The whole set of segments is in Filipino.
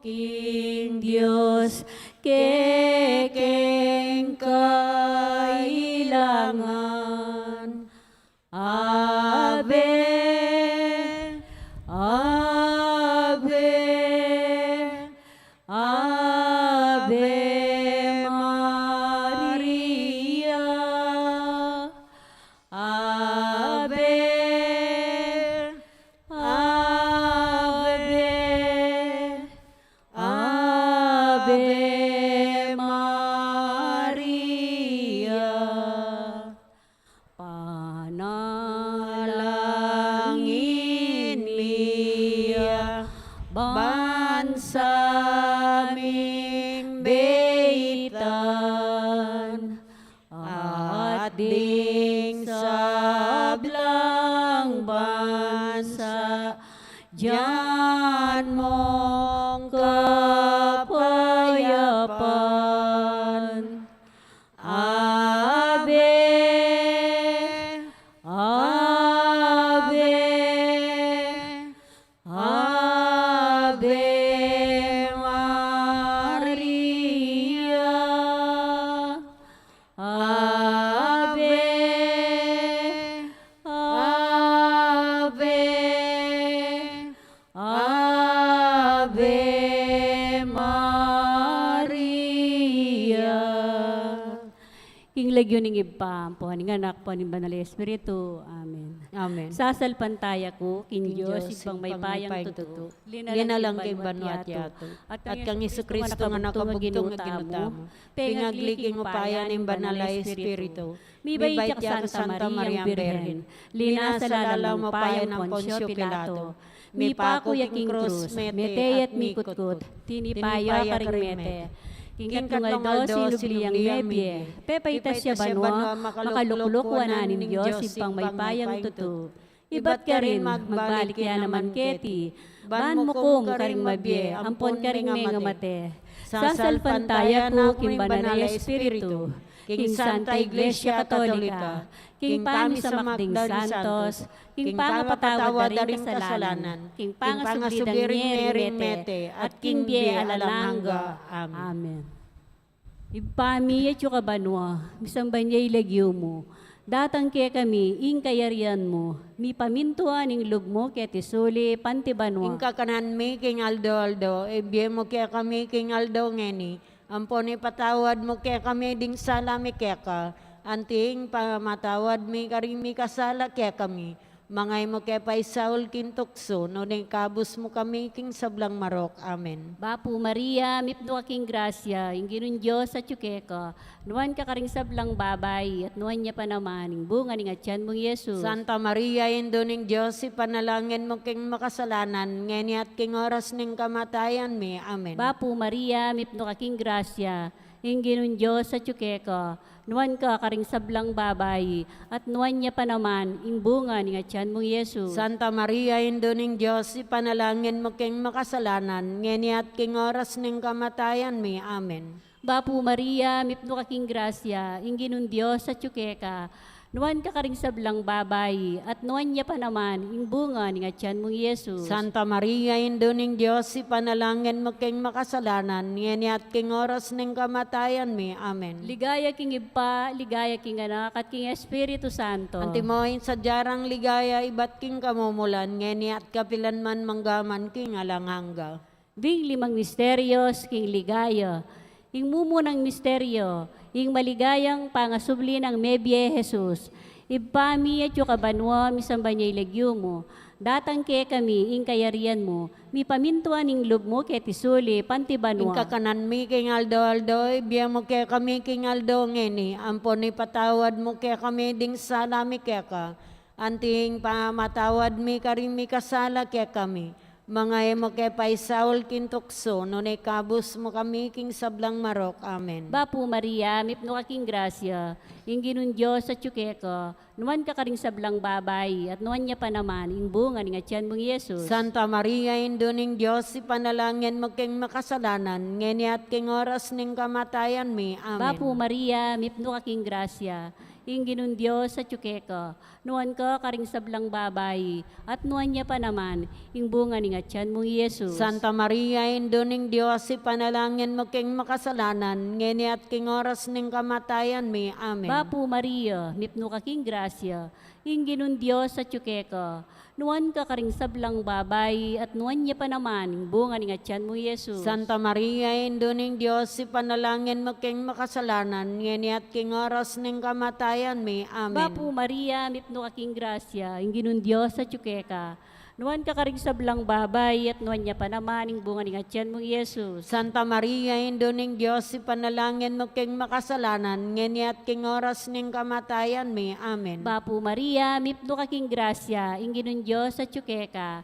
King Diyos, kekeng kailangan. Ave, Ave, Ave Maria, Ave, Ave, Ave Maria. Panalangin niya bansa ming beitan at ding sablang bansa diyan mong kapayapaan. Ave, Ave, Ave Maria, Ave, Ave, Ave Maria. King lagyo ning ibpam po, ning anak po, ning banal Espiritu. Amen. Amen. Sasalpantaya ko, King Diyos, Diyos, ibang may payang tutu. Linalang kay banwat yato. At kang Kristo nga nakabugtong nga ginutamo. Pingagliging upaya ng banal Espiritu. Mibay tiyak Santa Maria Birhen. Linasalalang mapaya ng Poncio Pilato. Mi pako yaking krus, mete at mikutkut. Tinipaya karing mete. King Katungaldo, sinubliyang mebye, pepaitas siya banwa, makaluklukwanan ng Diyos, ipang may payang tutu. Ibat ka rin, magbalik ya naman keti, ban mo kong karing mabye, ampon karing nga mate. Sasalpantaya ko, King Banal Espiritu, King Santa Iglesia Katolika, King Pami sa Makding Santos, King Pangapatawad daring kasalanan, King Pangasubiring merimete, at King Bie Alalangga. Amen. Ipami at yung kabanwa, misang banyay lagyo mo, datang kaya kami, ing kayarian mo, mi pamintuan ing lug mo, kaya tisuli, pantibanwa. Ing kakanan mi, King Aldo, ebye mo kaya kami, King Aldo ngeni, ampon ipatawad mo kaya kami, ding salami kaya ka, anting pamatawad mi karimi kasala kaya kami, mangay mo kaya pa isaul kintukso, no kabus mo kami king sablang marok. Amen. Bapu Maria, mipno aking grasya, inginun Diyos at yukeka, nuwan ka karing sablang babay, at nuwan niya pa naman, ing bunga ning atyan mong Yesus. Santa Maria, indo ning Diyos, ipanalangin mo king makasalanan, ngeni at king oras ning kamatayan mi. Amen. Bapu Maria, mipno aking grasya, inginun Diyos at yukeka, nuwan ka karing sablang babay, at nuwan niya pa naman, ing bunga ning atyan mong Yesus. Santa Maria, indo ning Diyos, ipanalangin mo king makasalanan, ngeni at king oras ning kamatayan mi. Amen. Bapu Maria, mipno aking grasya, inginun Diyos at yukeka, nuwan ka karing sablang babay, at nuwan niya pa naman, ing bunga ning atyan mong Yesus. Santa Maria, indo ning Diyos, ipanalangin mo king makasalanan, ngeni at king oras ning kamatayan mi. Amen. Ligaya king Iba, ligaya king Anak, at king Espiritu Santo. Antimoin sa jarang ligaya, ibat king kamumulan, ngeni at kapilan man manggaman king alanganga. Bing limang misteryos, king ligaya. Ing mumunang misteryo, ing maligayang pangasubli ng mebye Jesus. Ibpami at yung kabanwa, misambanyay legyo mo. Datang ke kami, ing kayarian mo. Mi pamintuan ing lub mo, ke tisuli, pantibanwa. Ing kakanan mi, king Aldo, ibiya mo kaya kami, king Aldo, ngeni. Ampon ipatawad mo kaya kami, ding salami kaya ka. Anting pamatawad mi, karing mi kasala kaya kami. Mga mo kay paisaul kintukso, no kabus mo kami king sablang marok. Amen. Bapu Maria, mipno aking grasya, inginun Diyos at yukeka, nuwan ka karing sablang babay, at nuwan niya pa naman, ing bunga ning atyan mong Yesus. Santa Maria, indo ning Diyos, ipanalangin mo king makasalanan, ngeni at king oras ning kamatayan mi. Amen. Bapu Maria, mipno aking grasya, inginun Diyos sa tsukeka. Nuan ka karing sablang babay, at nuan niya pa naman, ing bunga ni ngatyan mong Yesus. Santa Maria, Induning Diyos, ipanalangin mo king makasalanan, ngeni at king oras ning kamatayan mi. Amen. Bapu Maria, mipno ka king grasya, inginun Diyos sa tsukeka. Nuan ka karing sablang babay, at nuan niya pa naman, ing bunga ni ngatyan mong Yesus. Santa Maria, Induning Diyos, ipanalangin mo king makasalanan, ngeni at king oras ning kamatayan mi. Amen. Bapu Maria, mipno ka king grasya, inginun Diyos sa tsukeka. Nuan ka karing sablang babay, at nuan niya pa naman, ing bunga ni ngatyan mong Yesus. Santa Maria, Induning Diyos, ipanalangin mo king makasalanan, ngeni at king oras ning kamatayan mi. Amen. Bapu Maria, mipno ka king grasya, inginun Diyos sa tsukeka.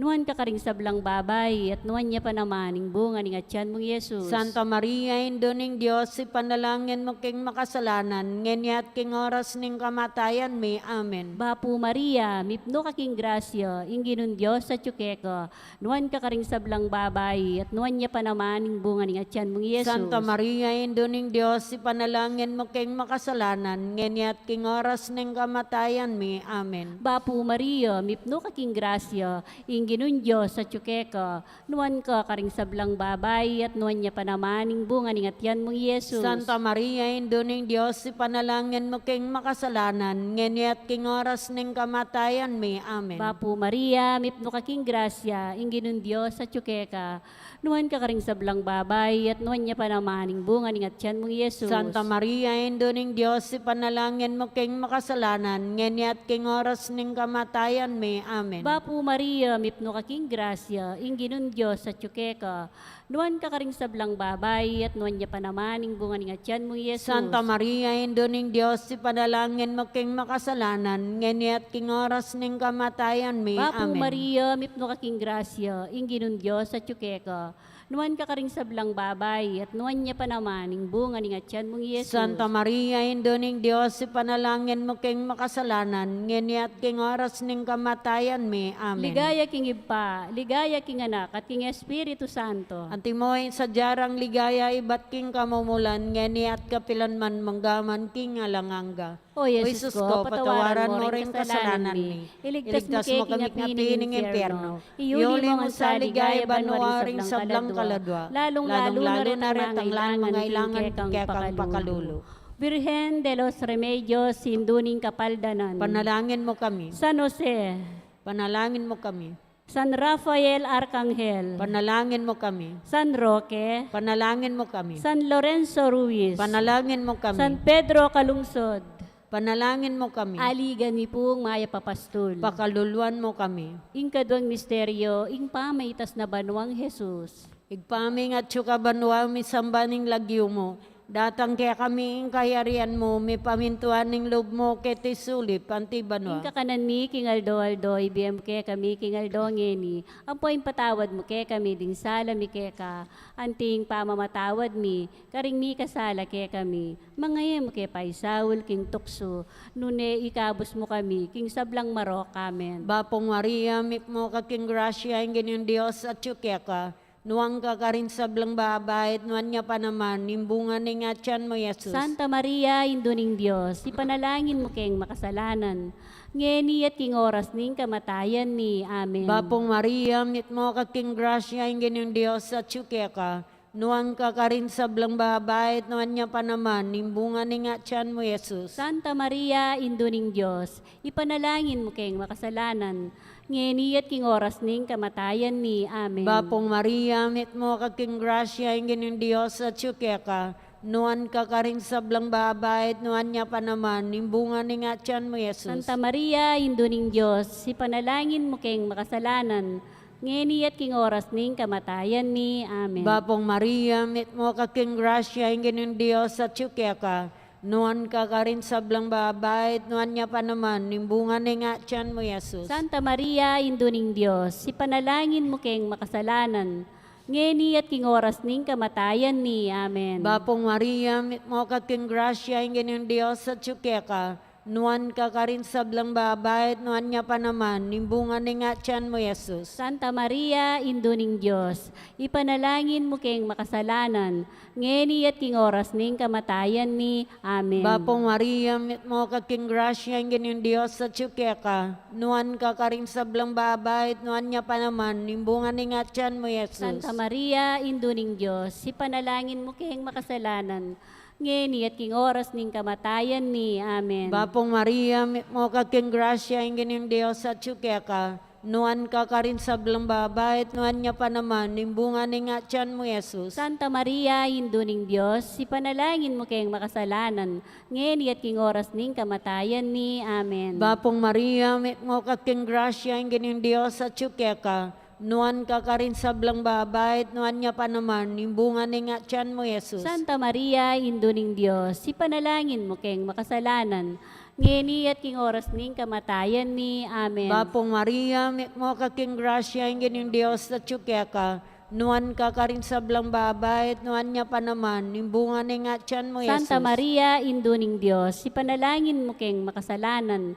Nuan ka karing sablang babay, at nuan niya pa naman, ing bunga ni ngatyan mong Yesus. Santa Maria, Induning Diyos, ipanalangin mo king makasalanan, ngeni at king oras ning kamatayan mi. Amen. Bapu Maria, mipno ka king grasya, inginun Diyos sa tsukeka. Nuan ka karing sablang babay, at nuan niya pa naman, ing bunga ni ngatyan mong Yesus. Santa Maria, Induning Diyos, ipanalangin mo king makasalanan, ngeni at king oras ning kamatayan mi. Amen. Bapu Maria, mipno ka king grasya, inginun Diyos sa tsukeka. Nuan ka karing sablang babay, at nuan niya pa naman, ing bunga ni ngatyan mong Yesus. Santa Maria, Induning Diyos, ipanalangin mo king makasalanan, ngeni at king oras ning kamatayan mi. Amen. Bapu Maria, mipno ka king grasya, inginun Diyos sa tsukeka. Nuan ka karing sablang babay, at nuan niya pa naman, ing bunga ni ngatyan mong Yesus. Santa Maria, Induning Diyos, ipanalangin mo king makasalanan, ngeni at king oras ning kamatayan mi. Amen. Bapu Maria, mipno ka king grasya, inginun Diyos sa tsukeka. Nuan ka karing sablang babay, at nuan niya pa naman, ing bunga ni ngatyan mong Yesus. Santa Maria, Induning Diyos, ipanalangin mo king makasalanan, ngeni at king oras ning kamatayan mi. Bapu Amen. Maria, mipno ka king grasya, inginun Diyos sa tsukeka. Nuan ka karing sablang babay, at nuan niya pa naman, ing bunga ni ngatyan mong Yesus. Santa Maria, Induning Diyos, ipanalangin mo king makasalanan, ngeni at king oras ning kamatayan mi. Amen. Ligaya king Iba, ligaya king Anak, at king Espiritu Santo. Antimoy sa jarang ligaya, ibat king kamumulan, ngeni at kapilanman manggaman king alanganga. O Yesus ko, patawaran mo rin kasalanan mi. Iligtas mo kami kapining impyerno. Iuli mo sa ligaya banwaring sablang kaladwa. Lalong-lalo na rin ang mga ilangan kekang kekang pakalulo. Virgen de los Remedios, sinduning kapaldanan. Panalangin mo kami. San Jose, Panalangin mo kami. San Rafael Arcangel, Panalangin mo kami. San Roque, Panalangin mo kami. San Lorenzo Ruiz, Panalangin mo kami. San Pedro Calungsod, Panalangin mo kami. aligan mi pong maya papastul. Pakaluluan mo kami. Ingkadwang misteryo, ing pamaitas na banwang Jesus. Igpaming at syuka banwa mi sambaning lagyo mo. Datang kaya kami ing kayarian mo, may pamintuan ning loob mo keti sulip, anti banwa. Ing kakanan mi, kingaldo-aldo, ibiyam ke kami, kingaldo ngeni. Ampo yung patawad mo ke kami, ding sala mi ke ka. Anting pamamatawad mi, karing mi kasala ke kami. Mangayem ke paisawul, king tukso. Nune ikabos mo kami, king sablang marok, amen. Bapong Maria, mip mo ka king grasya, ing ganyan Diyos at syukya ka. Nuwang ka ka rin sablang babait, nuwan niya pa naman, nimbungan ni nga tiyan mo, Jesus. Santa Maria, induning Diyos, ipanalangin mo keng makasalanan. Ngeni at king oras ning kamatayan ni. Amen. Bapong Maria, mit mo ka king grasya, ing ganyan Diyos at syukya ka. Nuwang ka ka rin sablang babait, nuwan niya pa naman, nimbungan ni nga tiyan mo, Jesus. Santa Maria, induning Diyos, ipanalangin mo keng makasalanan. Ngeni at king oras ning kamatayan ni. Amen. Bapong Maria, mit mo ka king grasya, ing ganyan Diyos at syukya ka. Nuwan ka ka rin sablang babait, nuwan niya pa naman, nimbungan ni nga tiyan mo, Jesus. Santa Maria, induning Diyos, ipanalangin mo keng makasalanan. Ngeni at king oras ning kamatayan ni. Amen. Bapong Maria, mit mo ka king grasya, ing ganyan Diyos at syukya ka. Nuwan ka ka rin sablang babait, nuwan niya pa naman, nimbungan ni nga tiyan mo, Jesus. Santa Maria, induning Diyos, ipanalangin mo keng makasalanan. Ngeni at king oras ning kamatayan ni. Amen. Bapong Maria, mit mo ka king grasya, ing ganyan Diyos at syukya ka. nuan ka karin sa blang babayit, nuan niya pa naman, nimbungan ni nga tiyan mo, Jesus. Santa Maria, Induning Diyos, ipanalangin mo keng makasalanan, ngeni at king oras ning kamatayan ni. Amen. Bapong Maria, mit mo kaking grasya, ingin yung Diyos sa tsuke ka, nuan ka karin sa blang babayit, nuan niya pa naman, nimbungan ni nga tiyan mo, Jesus. Santa Maria, Induning Diyos, ipanalangin mo keng makasalanan, ngeni at king oras ning kamatayan ni. Amen. Bapong Maria, mit mo kaking grasya, ingin yung Diyos sa tsuke ka, nuan ka karin sa blang babayit, nuan niya pa naman, nimbungan ni nga tiyan mo, Jesus. Santa Maria, Induning Diyos, ipanalangin mo keng makasalanan, ngeni at king oras ning kamatayan ni. Amen. Bapong Maria, mit mo kaking grasya, ingin yung Diyos sa tsuke ka, nuan ka karin sa blang babayit, nuan niya pa naman, nimbungan ni nga tiyan mo, Jesus. Santa Maria, Induning Diyos, ipanalangin mo keng makasalanan, ngeni at king oras ning kamatayan ni. Amen. Bapong Maria, mit mo kaking grasya, ingin yung Diyos sa tsuke ka, nuan ka karin sa blang babayit, nuan niya pa naman, nimbungan ni nga tiyan mo, Jesus. Santa Maria, Induning Diyos, ipanalangin mo keng makasalanan,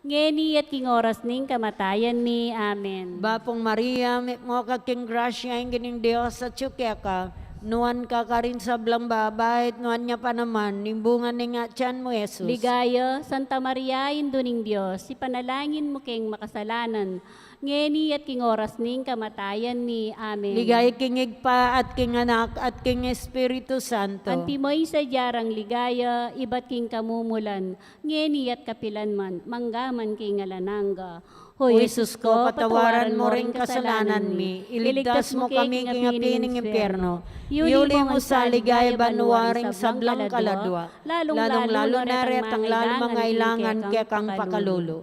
ngeni at king oras ning kamatayan ni. Amen. Bapong Maria, mit mo kaking grasya, ingin yung Diyos sa tsuke ka, nuan ka karin sa blang babayit, nuan niya pa naman, nimbungan ni nga tiyan mo, Jesus. Ligaya, Santa Maria, Induning Diyos, ipanalangin mo keng makasalanan, ngeni at king oras ning kamatayan ni. Amen. Ligay kingig pa at king anak at king Espiritu Santo. Antimoy sa jarang ligaya, iba't king kamumulan, ngeni at kapilanman, manggaman king alananga. O Jesus ko, patawaran mo ring kasalanan mi, iligtas mo kami king apining impyerno, yuli mo sa ligay banwaring sablang kaladwa, lalong-lalo na ret ang lalmangailangan kaya kang pakalulu.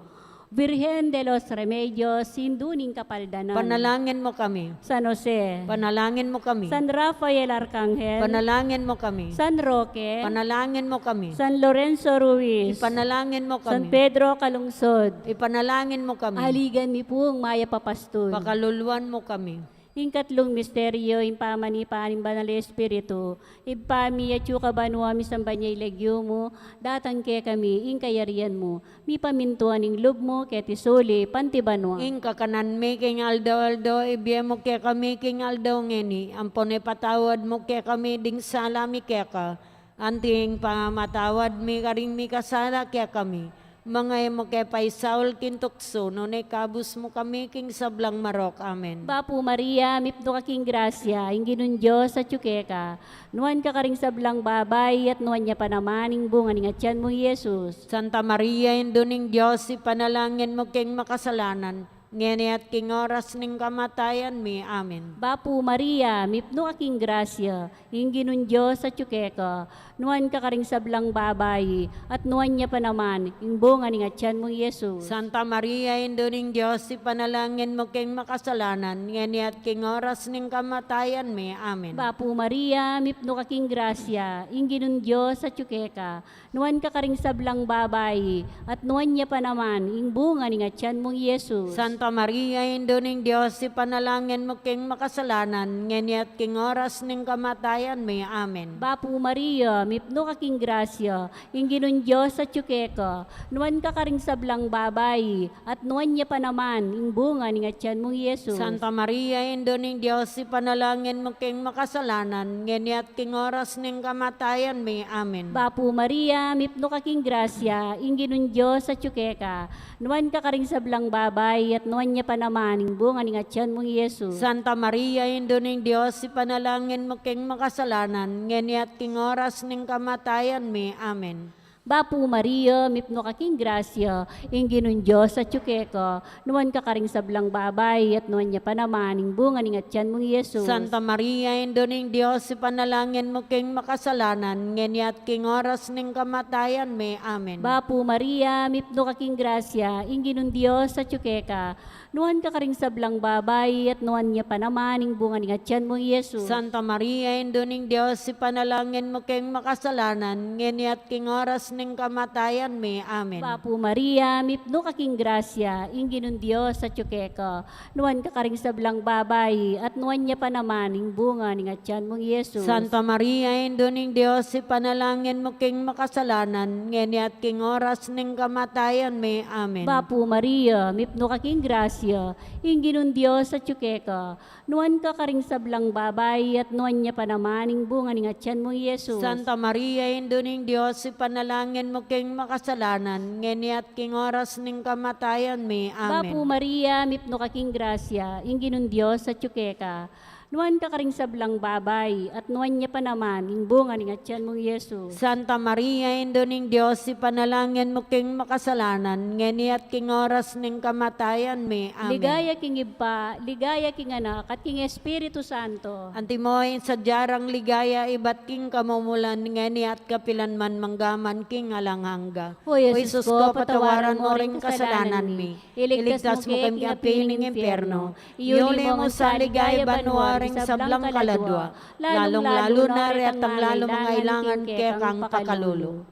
Virgen de los Remedios, sinduning kapaldanan. Panalangin mo kami. San Jose. Panalangin mo kami. San Rafael Arcangel. Panalangin mo kami. San Roque. Panalangin mo kami. San Lorenzo Ruiz. Ipanalangin mo kami. San Pedro Calungsod. Ipanalangin mo kami. Aligan mi pong maya papastol. Pakaluluan mo kami. Ingkatlong misteryo, impamanipanin banal Espiritu, impami at yuka banwa mi sambanya ilegyo mo, datang ke kami, ingkayarian mo, mi pamintuan ing lub mo, ketisuli, pantibanwa. Ing kakanan mi king aldo, ibiye mo ke kami king aldo ngeni, ampone patawad mo ke kami ding salami ke ka, anting pamatawad mi karing mi kasala ke kami. Mga mo kay paisaul kintukso, nunay kabus mo kami king sablang marok. Amen. Bapu Maria, mipno ka king grasya, inginun Diyos sa tsukeka, nuan ka karing sablang babay, at nuan niya pa naman, ing bunga ning atyan mo, Jesus. Santa Maria, induning Diyos, ipanalangin mo king makasalanan, ngeni at king oras ning kamatayan mi. Amen. Bapu Maria, mipno ka king grasya, inginun Diyos sa tsukeka, nuan ka karing sablang babay, at nuan niya pa naman, ing bunga ning atyan mo, Jesus. Santa Maria, induning Diyos, ipanalangin mo king makasalanan, ngeni at king oras ning kamatayan mi. Amen. Bapu Maria, mipno ka king grasya, inginun Diyos sa tsukeka, nuan ka karing sablang babay, at nuan niya pa naman, ing bunga ning atyan mo, Jesus. Santa Maria, induning Diyos, ipanalangin mo king makasalanan, ngeni at king oras ning kamatayan mi. Amen. Bapu Maria, mipno ka king grasya, inginun Diyos sa tsukeka, nuan ka karing sablang babay, at nuan niya pa naman, ing bunga ning atyan mo, Jesus. Santa Maria, induning Diyos, ipanalangin mo king makasalanan, ngeni at king oras ning kamatayan mi. Amen. Bapu Maria, mipno ka king grasya, inginun Diyos sa tsukeka, nuan ka karing sablang babay, at nuan niya pa naman, ing bunga ning atyan mo, Jesus. Santa Maria, induning Diyos, ipanalangin mo king makasalanan, ngeni at king oras ning kamatayan mi. Amen. Bapu Maria, mipno ka king grasya, inginun Diyos sa tsukeka, nuan ka karing sablang babay, at nuan niya pa naman, ing bunga ning atyan mo, Jesus. Santa Maria, induning Diyos, ipanalangin mo king makasalanan, ngeni at king oras ning kamatayan mi. Amen. Bapu Maria, mipno ka king grasya, inginun Diyos sa tsukeka, nuan ka karing sablang babay, at nuan niya pa naman, ing bunga ning atyan mo, Jesus. Santa Maria, induning Diyos, ipanalangin mo king makasalanan, ngeni at king oras ning kamatayan mi. Amen. Bapu Maria, mipno kaking grasya, ingginun Diyos sa tsukeka. Nuwan ka karing sablang babay, at nuwan niya pa naman, ing bunga, ning atyan mong Yesus. Santa Maria, Indo ning Diyos, ipanalangin mo king makasalanan, ngeni at king oras ning kamatayan mi. Amen. Bapu Maria, mipno kaking grasya, ingginun Diyos sa tsukeka. Nuwan ka karing sablang babay, at nuwan niya pa naman, ing bunga, ning atyan mong Yesus. Santa Maria, Indo ning Diyos, ipanalangin mo king makasalanan, ngeni at king oras ning kamatayan mi. Amen. Bapu Maria, mipno kaking grasya, ingginun Diyos sa tsukeka. Nuwan ka karing sablang babay, at nuwan niya pa naman, ing bunga ning atyan mong Yesus. Santa Maria, Indo ning Diyos, ipanalangin mo king makasalanan, ngeni at king oras ning kamatayan mi. Amen. Ligaya king Iba, ligaya king Anak, at king Espiritu Santo. Antimoy sa jarang ligaya, ibat king kamumulan, ngeni at kapilan man manggaman king alanghangga. O Jesus ko, patawaran mo ring kasalanan mi. Iligtas mo kay apining impyerno. Iuli mo sa ligaya banwa ring sablang kaladwa. Lalong-lalo na retang lalo mangailangan kang pakalulo.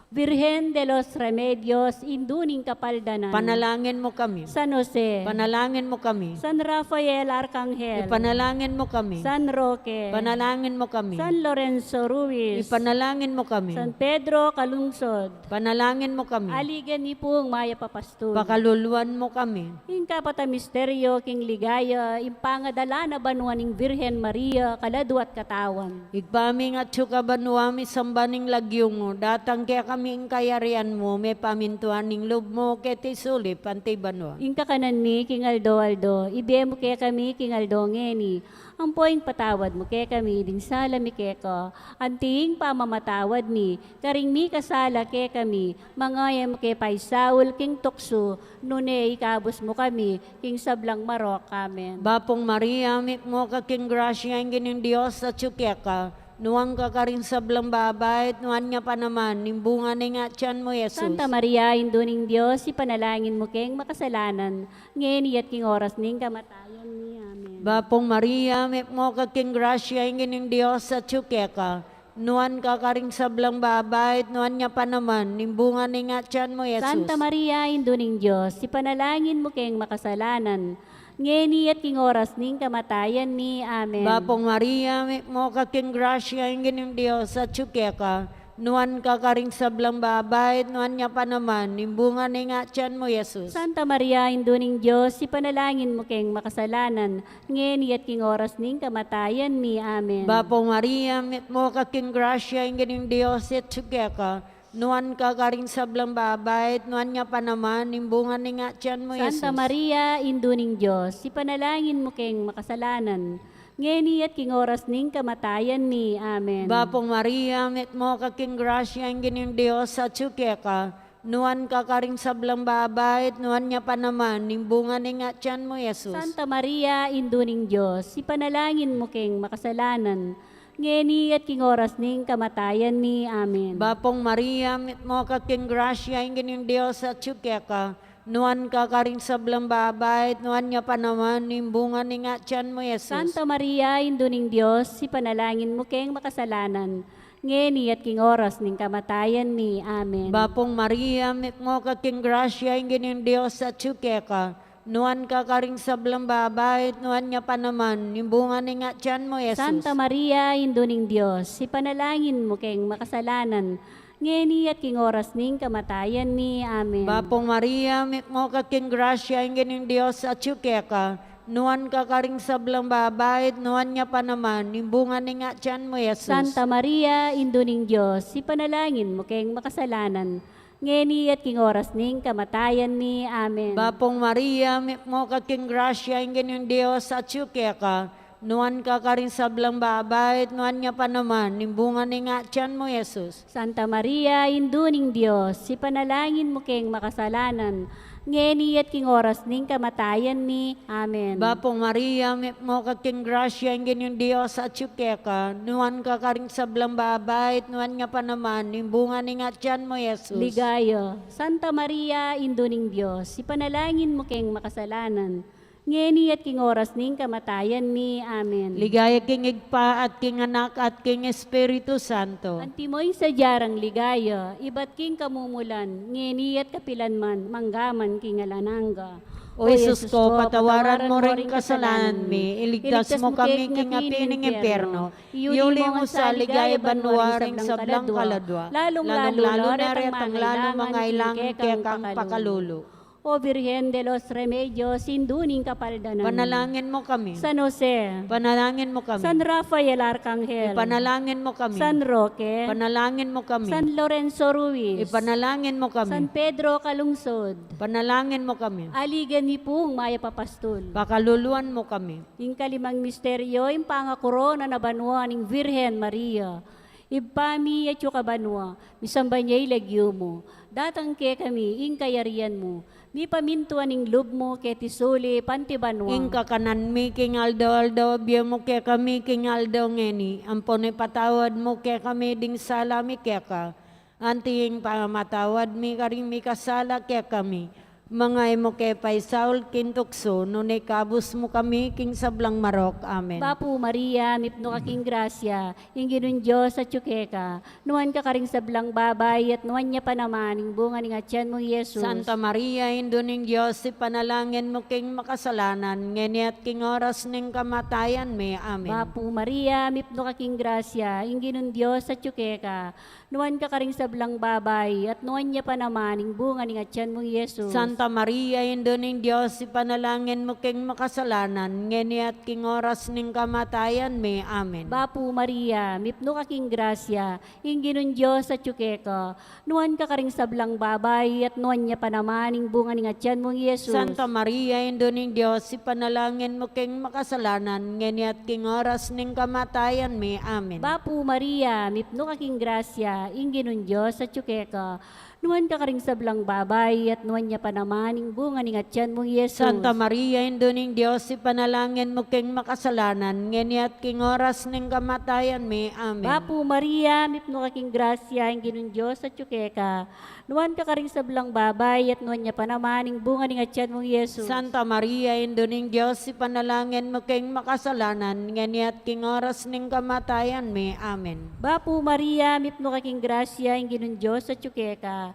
Virgen de los Remedios, induning kapaldanan. Panalangin mo kami. San Jose. Panalangin mo kami. San Rafael Arcangel. Ipanalangin mo kami. San Roque. Panalangin mo kami. San Lorenzo Ruiz. Ipanalangin mo kami. San Pedro Calungsod. Panalangin mo kami. Aligan ni pong Maya Papastol. Pakaluluan mo kami. Ingka pata misteryo king ligaya, impangadala na banuan ning Virgen Maria, kaladwat katawan. Igpaming at suka banuami sambaning lagyong datang kaya kami ing kayarian mo, may pamintuan ning loob mo, keti sulip, antay banwa. Ingka kanan mi, king Aldo, ibe mo kaya kami, king Aldo ngeni. Ang poing patawad mo kaya kami, ding sala mi keko. Anting pamamatawad mi, karing mi kasala kaya kami, mangaya mo kaya paisaul, king tukso, nune ikabos mo kami, king sablang marok, amen. Bapong Maria, mit mo ka king grasya, ang gining Diyos at ka. Nuwang ka karin sablang babay, nuwan niya pa naman, nimbunga ni nga tiyan mo, Jesus. Santa Maria, induning Diyos, ipanalangin mo keng makasalanan, ngayon at king oras ning kamatayan ni, amen. Bapong Maria, mit mo ka king grasya, ang gining Diyos at ka. Nuwan ka karing sablang babay, nuwan niya pa naman, nimbunga ni nga tiyan mo, Jesus. Santa Maria, induning Diyos, ipanalangin mo keng makasalanan, ngeni at king oras ning kamatayan ni, amen. Bapong Maria, may mo ka king grasya, ang gining Diyos at ka. Nuwan ka karing sablang babay, nuwan niya pa naman, nimbunga ni nga tiyan mo, Jesus. Santa Maria, induning Diyos, ipanalangin mo keng makasalanan, ngeni at king oras ning kamatayan ni, amen. Bapong Maria, may mo ka king grasya, ang gining Diyos at ka. Nuwan ka karing sablang babay, nuwan niya pa naman, nimbunga ni nga tiyan mo, Jesus. Santa Maria, induning Diyos, ipanalangin mo keng makasalanan, ngeni at king oras ning kamatayan ni, amen. Bapong Maria, met mo ka king grasya, ang gining Diyos at ka. Nuwan ka karing sablang babay, nuwan niya pa naman, nimbunga ni nga tiyan mo, Jesus. Santa Maria, induning Diyos, ipanalangin mo keng makasalanan, ngeni at king oras ning kamatayan ni, amen. Bapong Maria, mit mo ka king grasya, ang gining Diyos at ka. Nuwan ka karing sablang babay, nuwan niya pa naman, nimbunga ni nga tiyan mo, Jesus. Santa Maria, induning Diyos, ipanalangin mo keng makasalanan, ngeni at king oras ning kamatayan ni, amen. Bapong Maria, mit mo ka king grasya, ang gining Diyos at ka. Nuwan ka karing sablang babay, nuwan niya pa naman, nimbunga ni nga tiyan mo, Jesus. Santa Maria, induning Diyos, ipanalangin mo keng makasalanan, ngeni at king oras ning kamatayan ni, amen. Bapong Maria, mit mo ka king grasya, ang gining Diyos at ka. Nuwan ka karing sablang babay, nuwan niya pa naman, nimbunga ni nga tiyan mo, Jesus. Santa Maria, induning Diyos, ipanalangin mo keng makasalanan, ngeni at king oras ning kamatayan ni, amen. Bapong Maria, mit mo ka king grasya, ang gining Diyos at ka. Nuwan ka karing sablang babay, nuwan niya pa naman, nimbunga ni nga tiyan mo, Jesus. Santa Maria, induning Diyos, ipanalangin mo keng makasalanan, ngeni at king oras ning kamatayan ni, amen. Bapong Maria, mit mo ka king grasya, ang gining Diyos at ka. Nuwan ka karing sablang babay, nuwan niya pa naman, nimbunga ni nga tiyan mo, Jesus. Ligaya. Santa Maria, induning Diyos, ipanalangin mo keng makasalanan, ngeni at king oras ning kamatayan mi. Amen. Ligaya king igpa at king anak at king Espiritu Santo. Antimoy sa jarang ligaya, iba't king kamumulan, ngeni at kapilanman, manggaman king alananga. O Jesus ko, patawaran mo ring kasalanan mi, iligtas mo kami king apining impyerno, iuli mo sa ligaya banwaring sablang kaladwa, lalong-lalo na rin ang lalo mga ilangan kekang pakalulu. O Virgen de los Remedios, sinduning kapaldanan. Panalangin mo kami. San Jose. Panalangin mo kami. San Rafael Arcangel. Panalangin mo kami. San Roque. Panalangin mo kami. San Lorenzo Ruiz. Ipanalangin mo kami. San Pedro Calungsod. Panalangin mo kami. Aligan ni pong maya papastol. Pakaluluan mo kami. Ing kalimang misteryo, ing pangakorona na banwa ning Virgen Maria. Ibpami at yung kabanwa, misambay niya ilagyo mo. Datang ke kami, ing kayarian mo. Mi pamintuan ning lub mo ke tisuli pantibanwa. Ing kakanan mi king aldaw biya mo ke kami king aldaw ngeni. Ampon patawad mo ke kami ding salami ke ka. Anting pamatawad mi karing mi kasala ke kami. Mga imo kay Paisaul kintukso, nunay kabus mo kami king sablang marok. Amen. Bapu Maria, mipno ka king grasya, yung ginun Diyos sa tsukeka, nuwan ka karing sablang babay, at nuwan niya pa naman, yung bunga ni atyan mong Yesus. Santa Maria, Indo ning Diyos, ipanalangin mo king makasalanan, ngeni at king oras ning kamatayan may. Amen. Bapu Maria, mipno ka king grasya, yung ginun Diyos sa tsukeka, nuwan ka karing sablang babay, at nuwan niya pa naman, yung bunga ni atyan mong Yesus. Santa Maria, Indo ning Diyos, ipanalangin mo king makasalanan, ngeni at king oras ning kamatayan may. Amen. Bapu Maria, mipno ka king grasya, yung ginun Diyos sa tsukeka, nuwan ka karing sablang babay, at nuwan niya pa naman, yung bunga ni atyan mong Yesus. Santa Maria, Indo ning Diyos, ipanalangin mo king makasalanan, ngeni at king oras ning kamatayan may. Amen. Bapu Maria, mipno ka king grasya, ingginun Diyos sa tsukeka, nuwan ka karing sablang babay, at nuwan niya pa naman, yung bunga ni atyan mong Yesus. Santa Maria, Indo ning Diyos, ipanalangin mo king makasalanan, ngeni at king oras ning kamatayan may. Amen. Bapu Maria, mipno ka king grasya, ingginun Diyos sa tsukeka, nuwan ka karing sablang babay, at nuwan niya pa naman, yung bunga ni atyan mong Yesus. Santa Maria, Indo ning Diyos, ipanalangin mo king makasalanan, ngeni at king oras ning kamatayan may. Amen. Bapu Maria, mipno ka king grasya, ingginun Diyos sa tsukeka,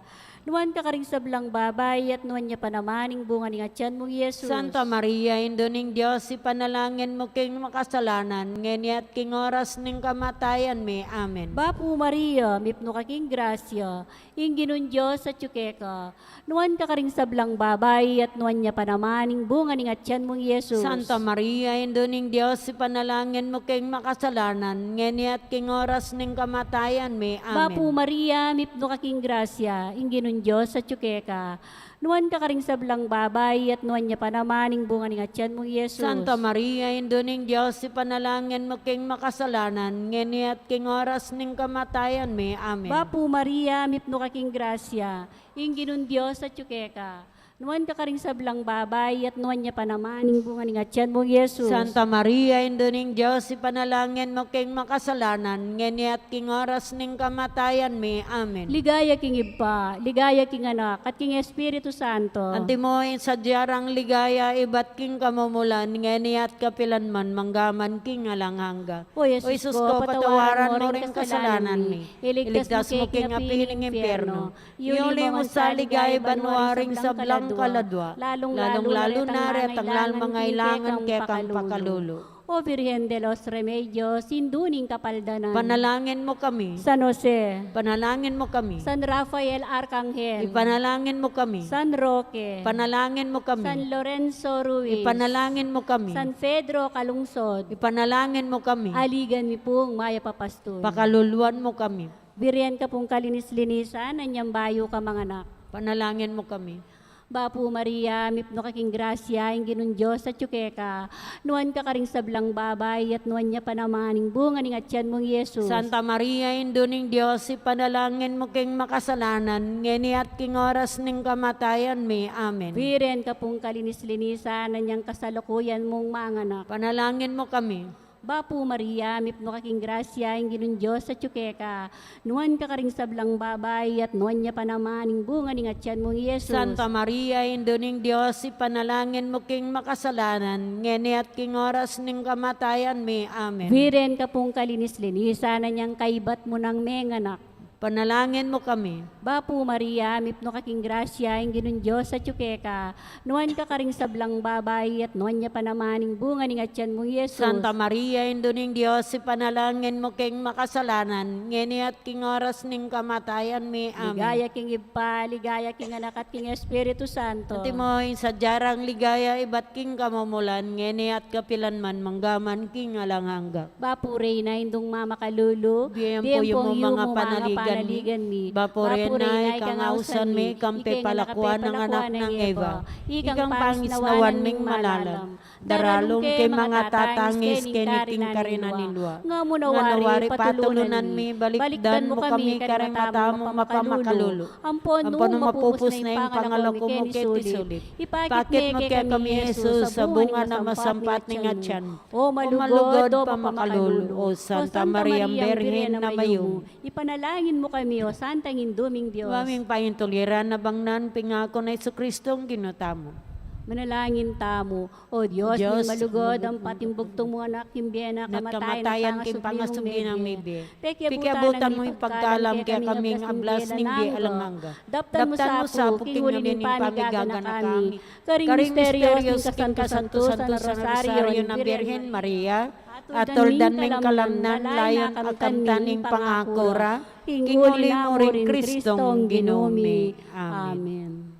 nuwan ka karing sablang babay, at nuwan niya pa naman, yung bunga ni atyan mong Yesus. Santa Maria, Indo ning Diyos, ipanalangin mo king makasalanan, ngeni at king oras ning kamatayan may. Amen. Bapu Maria, mipno ka king grasya, ingginun Diyos sa tsukeka, nuwan ka karing sablang babay, at nuwan niya pa naman, yung bunga ni atyan mong Yesus. Santa Maria, Indo ning Diyos, ipanalangin mo king makasalanan, ngeni at king oras ning kamatayan may. Amen. Bapu Maria, mipno ka king grasya, ingginun Diyos sa tsukeka, nuwan ka karing sablang babay, at nuwan niya pa naman, yung bunga ni atyan mong Yesus. Santa Maria, Indo ning Diyos, ipanalangin mo king makasalanan, ngeni at king oras ning kamatayan may. Amen. Bapu Maria, mipno ka king grasya, ingginun Diyos sa tsukeka, nuwan ka karing sablang babay, at nuwan niya pa naman, yung bunga ni atyan mong Yesus. Santa Maria, Indo ning Diyos, ipanalangin mo king makasalanan, ngeni at king oras ning kamatayan may. Amen. Ligaya king Iba, ligaya king Anak, at king Espiritu Santo. Antimoy sa diyarang ligaya, ibat king kamumulan, ngeni at kapilanman, manggaman king alanghanga. O Jesus ko, patawaran mo ring kasalanan mi. Iligtas mo king apining impyerno. Iuli mo sa ligaya banwaring sablang kaladwa, lalong-lalo na rin ang mga ilangan kekang pakalulu. O Virgen de los Remedios, sinduning kapaldanan. Panalangin mo kami. San Jose. Panalangin mo kami. San Rafael Arcangel. Ipanalangin mo kami. San Roque. Panalangin mo kami. San Lorenzo Ruiz. Ipanalangin mo kami. San Pedro Calungsod. Ipanalangin mo kami. Aligan mi pong maya papastol. Pakaluluan mo kami. Birian ka pong kalinis-linisan, anyang bayo ka mga anak. Panalangin mo kami. Bapu Maria, mipno ka king grasya, ingginun Diyos sa tsukeka, nuwan ka karing sablang babay, at nuwan niya pa naman, yung bunga ni atyan mong Yesus. Santa Maria, Indo ning Diyos, ipanalangin mo king makasalanan, ngeni at king oras ning kamatayan may. Amen. Biren ka pong kalinis-linisan, anyang kasalukuyan mong mga anak. Panalangin mo kami. Bapu Maria, mipno kaking grasya, ang ginun Diyos sa tsukeka. Nuan ka karing sablang babay, at nuan niya pa naman, ang bunga ning atyan mong Yesus. Santa Maria, Induning Diyos, ipanalangin mo king makasalanan, ngeni at king oras ning kamatayan mi. Amen. Viren ka pong kalinis-linisan na niyang kaibat mo ng menganak. Panalangin mo kami. Bapu Maria, mipno kaking grasya, ang ginun Diyos sa tsukeka. Nuan ka karing sablang babay, at nuan niya pa naman, ang bunga ning atyan mong Yesus. Santa Maria, Induning Diyos, ipanalangin mo king makasalanan, ngeni at king oras ning kamatayan mi. Amen. Ligaya king iba, ligaya king anak at king Espiritu Santo. Ati mo, sa jarang ligaya, ibat king kamumulan, ngeni at kapilanman, manggaman king alanghangga. Bapu Reyna, indong mama kalulu, Biyem po yung mga panaligan mi. Bapurenay, kangausan mi, kampe palakuan ng anak ng Eva. Ikang pangisnawan ming malalam. Daralong kay mga tatangis, keniting karinanilwa. Nga mo nawari patulunan mi, balikdan mo kami, kareng mata mo mapamakalulu. Ampon mapupus na yung pangalakom mo ketisulit. Ipakit mo kaya kami, Jesus, sa bunga na masampat ng atyan. O malugod pa makalulu. O Santa Maria, Berhen na mayong. Ipanalangin mo kami, o Santang Induming Diyos. Maming payintuliran na bangnan, pingako na Jesucristong ginutamo. Manalangin tamo, o Diyos, Diyos, ng malugod, ang patimbugtong mo anak, kimbiyena, kamatayan, king pangasubli ng mibi. Pikiabutan mo yung pagkalam, kaya kaming ablas ning di alanghangga. Daptan mo sa po, king huling pamigagana kami. Karing misteryos, king kasantos, ang rosaryo ng Birhen Maria, atoldan ming kalamnan, layon akamtaning pangakura, king huli mo rin Kristong ginumi. Amen.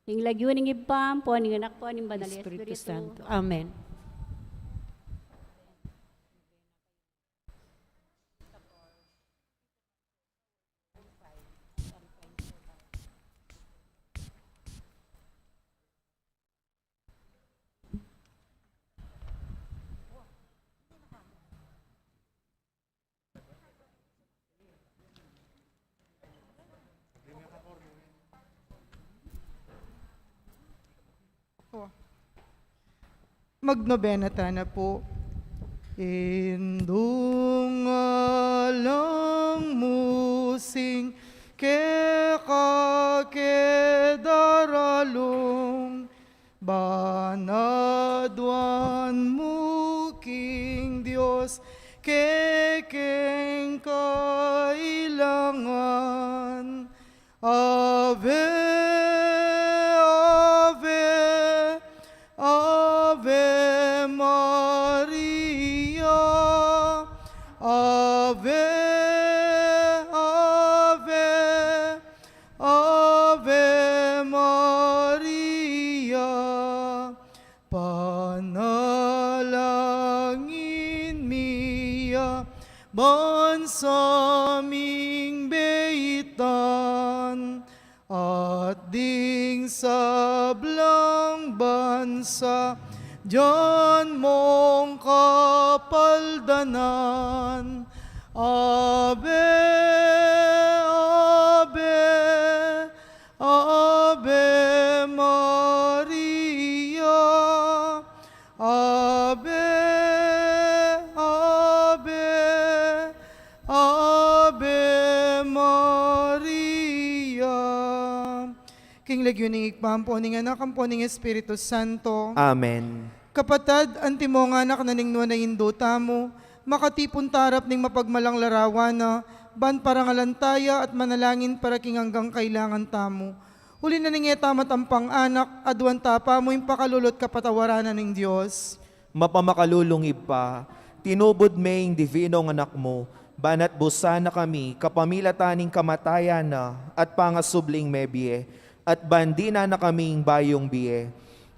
Ing lagyo ning ibam po, ning anak po, ning banal Espiritu Santo. Amen. Magnobena na po. Indung alang musing ke daralong banadwan muking Diyos kekeng kailangan. Ave, Ave, Ave Maria, Ave, Ave, Ave Maria, panalangin miya, bansaming beitan, at ding sablang bansa, diyan mong kapaldanan. Ave, Ave, Ave Maria, Ave, Ave, Ave Maria. King Leguning Ikpampo, ning anak ang po ning Espiritu Santo. Amen. Kapatad, anti mo nga anak na ning nuwa na indota mo, makatipon tarap ning mapagmalang larawan na, ban parangalantaya at manalangin para king hanggang kailangan tamo. Uli na ning etamat ang pang-anak, aduan tapa mo yung pakalulot kapatawaranan ng Diyos. Mapamakalulungib pa, tinubod may divinong anak mo, banat busa na kami, kapamilataning kamatayan na, at pangasubling mebie, at bandina na kaming bayong biye.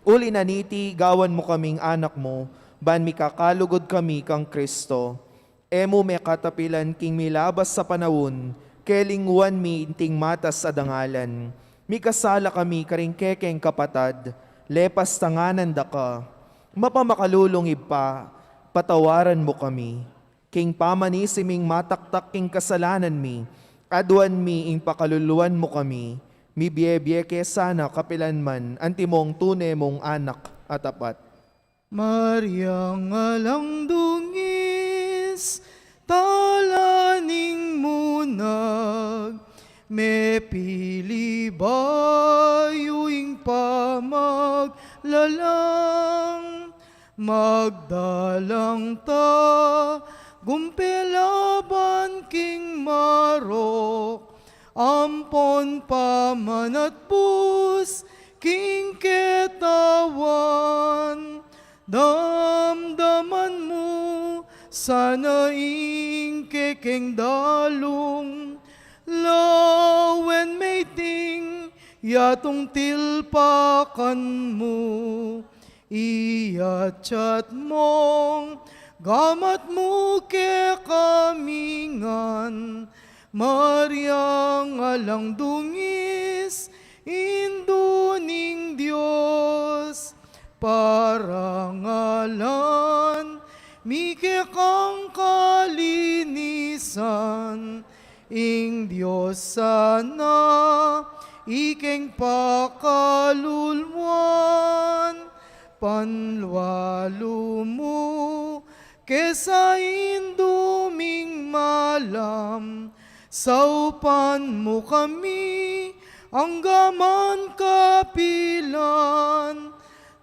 Uli na niti, gawan mo kaming anak mo, ban mikakalugod kami kang Kristo. Emo me katapilan king milabas sa panawon, kelingwan mi inting matas sa dangalan. Mikasala kami karing kekeng kapatad, lepas tanganan da ka. Mapamakalulungib pa, patawaran mo kami. King pamanisiming mataktak king kasalanan mi, aduan mi ing pakaluluan mo kami. Mi biye-biye sana kapilanman, antimong tune mong anak at apat. Maria ngalang dungi dungis, talaning munag, me pili bayuing pamaglalang, magdalang ta, gumpelaban king marok, ampon pamanat pus, king ketawan, damdaman mo, sana ing kekeng dalong, lawen may ting, yatong tilpakan mo, iyachat mong, gamat mo ke kamingan, Maryang alang dungis, induning Diyos, parangalan, mike kang kalinisan, ing Diyos sana, ikeng pakalulwan, panwalo mo, kesa induming malam, saupan mo kami, ang gaman kapilan,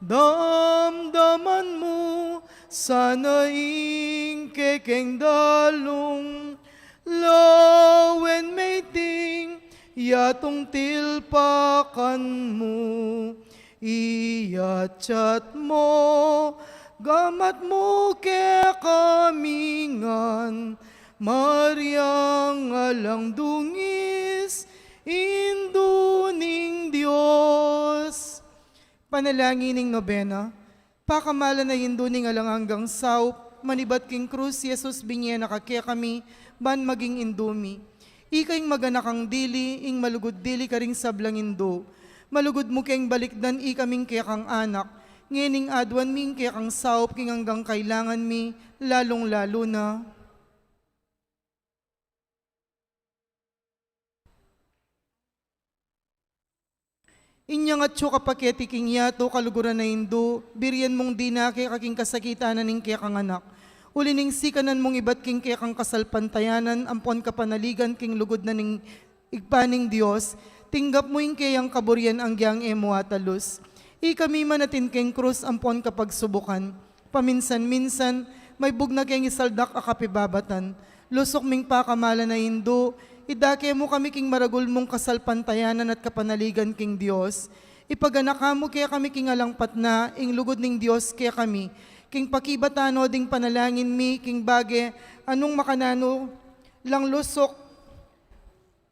damdaman mo, sana ing kekeng dalong, lawen may ting, yatong tilpakan mo, iyachat mo, gamat mo ke kamingan, Maryang alang dungis, induning Diyos. Panalangin ng nobena, pakamala na induning alang hanggang saup, manibat king krus, Yesus binye nakakya kami, ban maging indumi. Ikaing maganakang dili, ing malugod dili ka ring sablang indo. Malugod mo keng balikdan, ikaming kaya kang anak, ngening adwan ming kaya kang saup, king hanggang kailangan mi, lalong lalo na. Inyang at siyo kapaketi king yato, kaluguran na indo, biriyan mong dinake kaking kasakitan ning kaya kang anak. Ulining sikanan mong ibat king kaya kang kasalpantayanan, ampon kapanaligan king lugod na ning igpaning Diyos, tinggap mo ing kayang kaburian ang giyang emo atalus. Ikami manatin king krus, ampon kapag subukan. Paminsan-minsan, may bugna keng isaldak akapibabatan. Lusok ming pakamala na indo, idake mo kami king maragul mong kasalpantayanan at kapanaligan king Diyos. Ipaganaka mo kaya kami king alangpat na, ing lugod ning Diyos kaya kami, king pakibatano ding panalangin mi, king bage, anong makanano, lang lusok,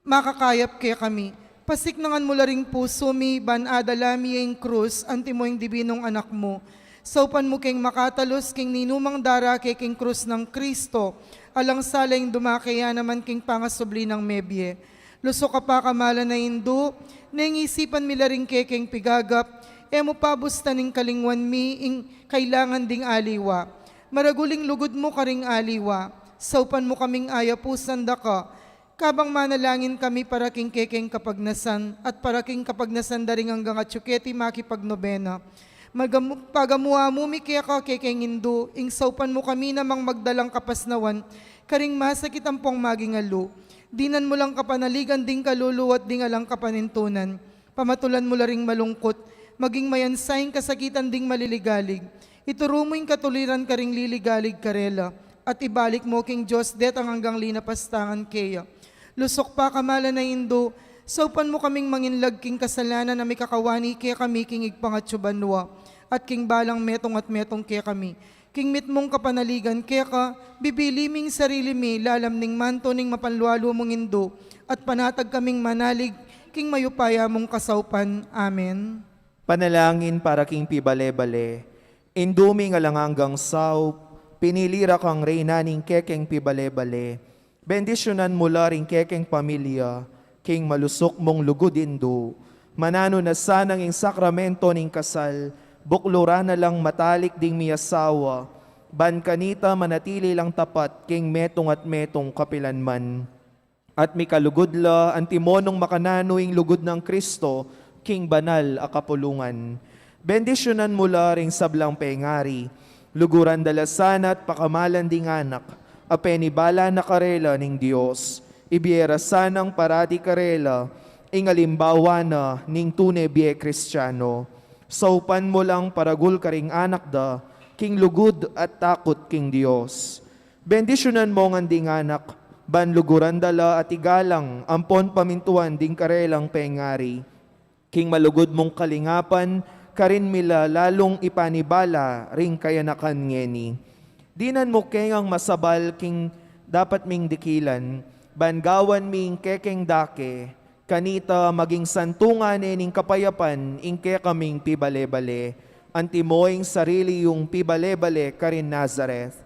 makakayap kaya kami. Pasiknangan mo laring puso mi, ban adalami yung krus, anti mo yung dibinong anak mo. Saupan mo king makatalos, king ninumang dara kay king krus ng Kristo, alang salayng dumakaya naman king pangasubli ng mebye. Luso ka pa kamala na indo, nangisipan mi laring kekeng pigagap, mo pabusta ning kalingwan mi, ing kailangan ding aliwa. Maraguling lugod mo karing aliwa, saupan mo kaming ayapusan da ka, kabang manalangin kami para king kekeng kapagnasan, at para king kapagnasan daring hanggang at syuketi makipagnobena. Pagamuha mo mi kaya ka kekeng indo, ing saupan mo kami namang magdalang kapasnawan, karing masakit ang pong magingalo. Dinan mo lang kapanaligan ding kaluluwat ding alang kapanintunan. Pamatulan mo laring malungkot, maging mayansaying kasakitan ding maliligalig. Ituro mo yung katuliran karing liligalig karela, at ibalik mo king Diyos det ang hanggang linapastangan kaya. Lusok pa kamala na indo, saupan mo kaming manginlag king kasalanan na may kakawani kaya kami king igpangatsubanwa, at king balang metong at metong kaya kami. King mit mong kapanaligan kaya ka, bibiliming sarili mi, lalamning manto ning mapanlualo mong indo, at panatag kaming manalig, king mayupaya mong kasaupan. Amen. Panalangin para king pibale-bale, induming alang hanggang saup, pinilira kang reyna ning kekeng pibale-bale, bendisyonan mula ring kekeng pamilya, king malusok mong lugod indo, manano na sanang ing sakramento ning kasal, buklura na lang matalik ding miyasawa, ban kanita manatili lang tapat king metong at metong kapilanman. At mi kalugudla antimonong makananoing lugod ng Kristo, king banal a kapulungan. Bendisyonan mula ring sablang pengari, luguran dalasan at pakamalan ding anak, apenibala na karela ning Dios, ibiera sanang parati karela, ingalimbawa na ning tunay biye Kristiyano. Saupan mo lang paragul karing anak da, king lugod at takot king Dios. Bendisyonan mo ng ding anak, banluguran dala at igalang, ampon pamintuan ding karelang pengari. King malugod mong kalingapan, karin mila lalong ipanibala, ring kayanakan ngeni. Dinan mo kengang masabal, king dapat ming dikilan, bangawan ming kekeng dake, kanita maging santungan ning kapayapan, ingke kaming pibale-bale, antimoing sarili yung pibale-bale karin Nazareth.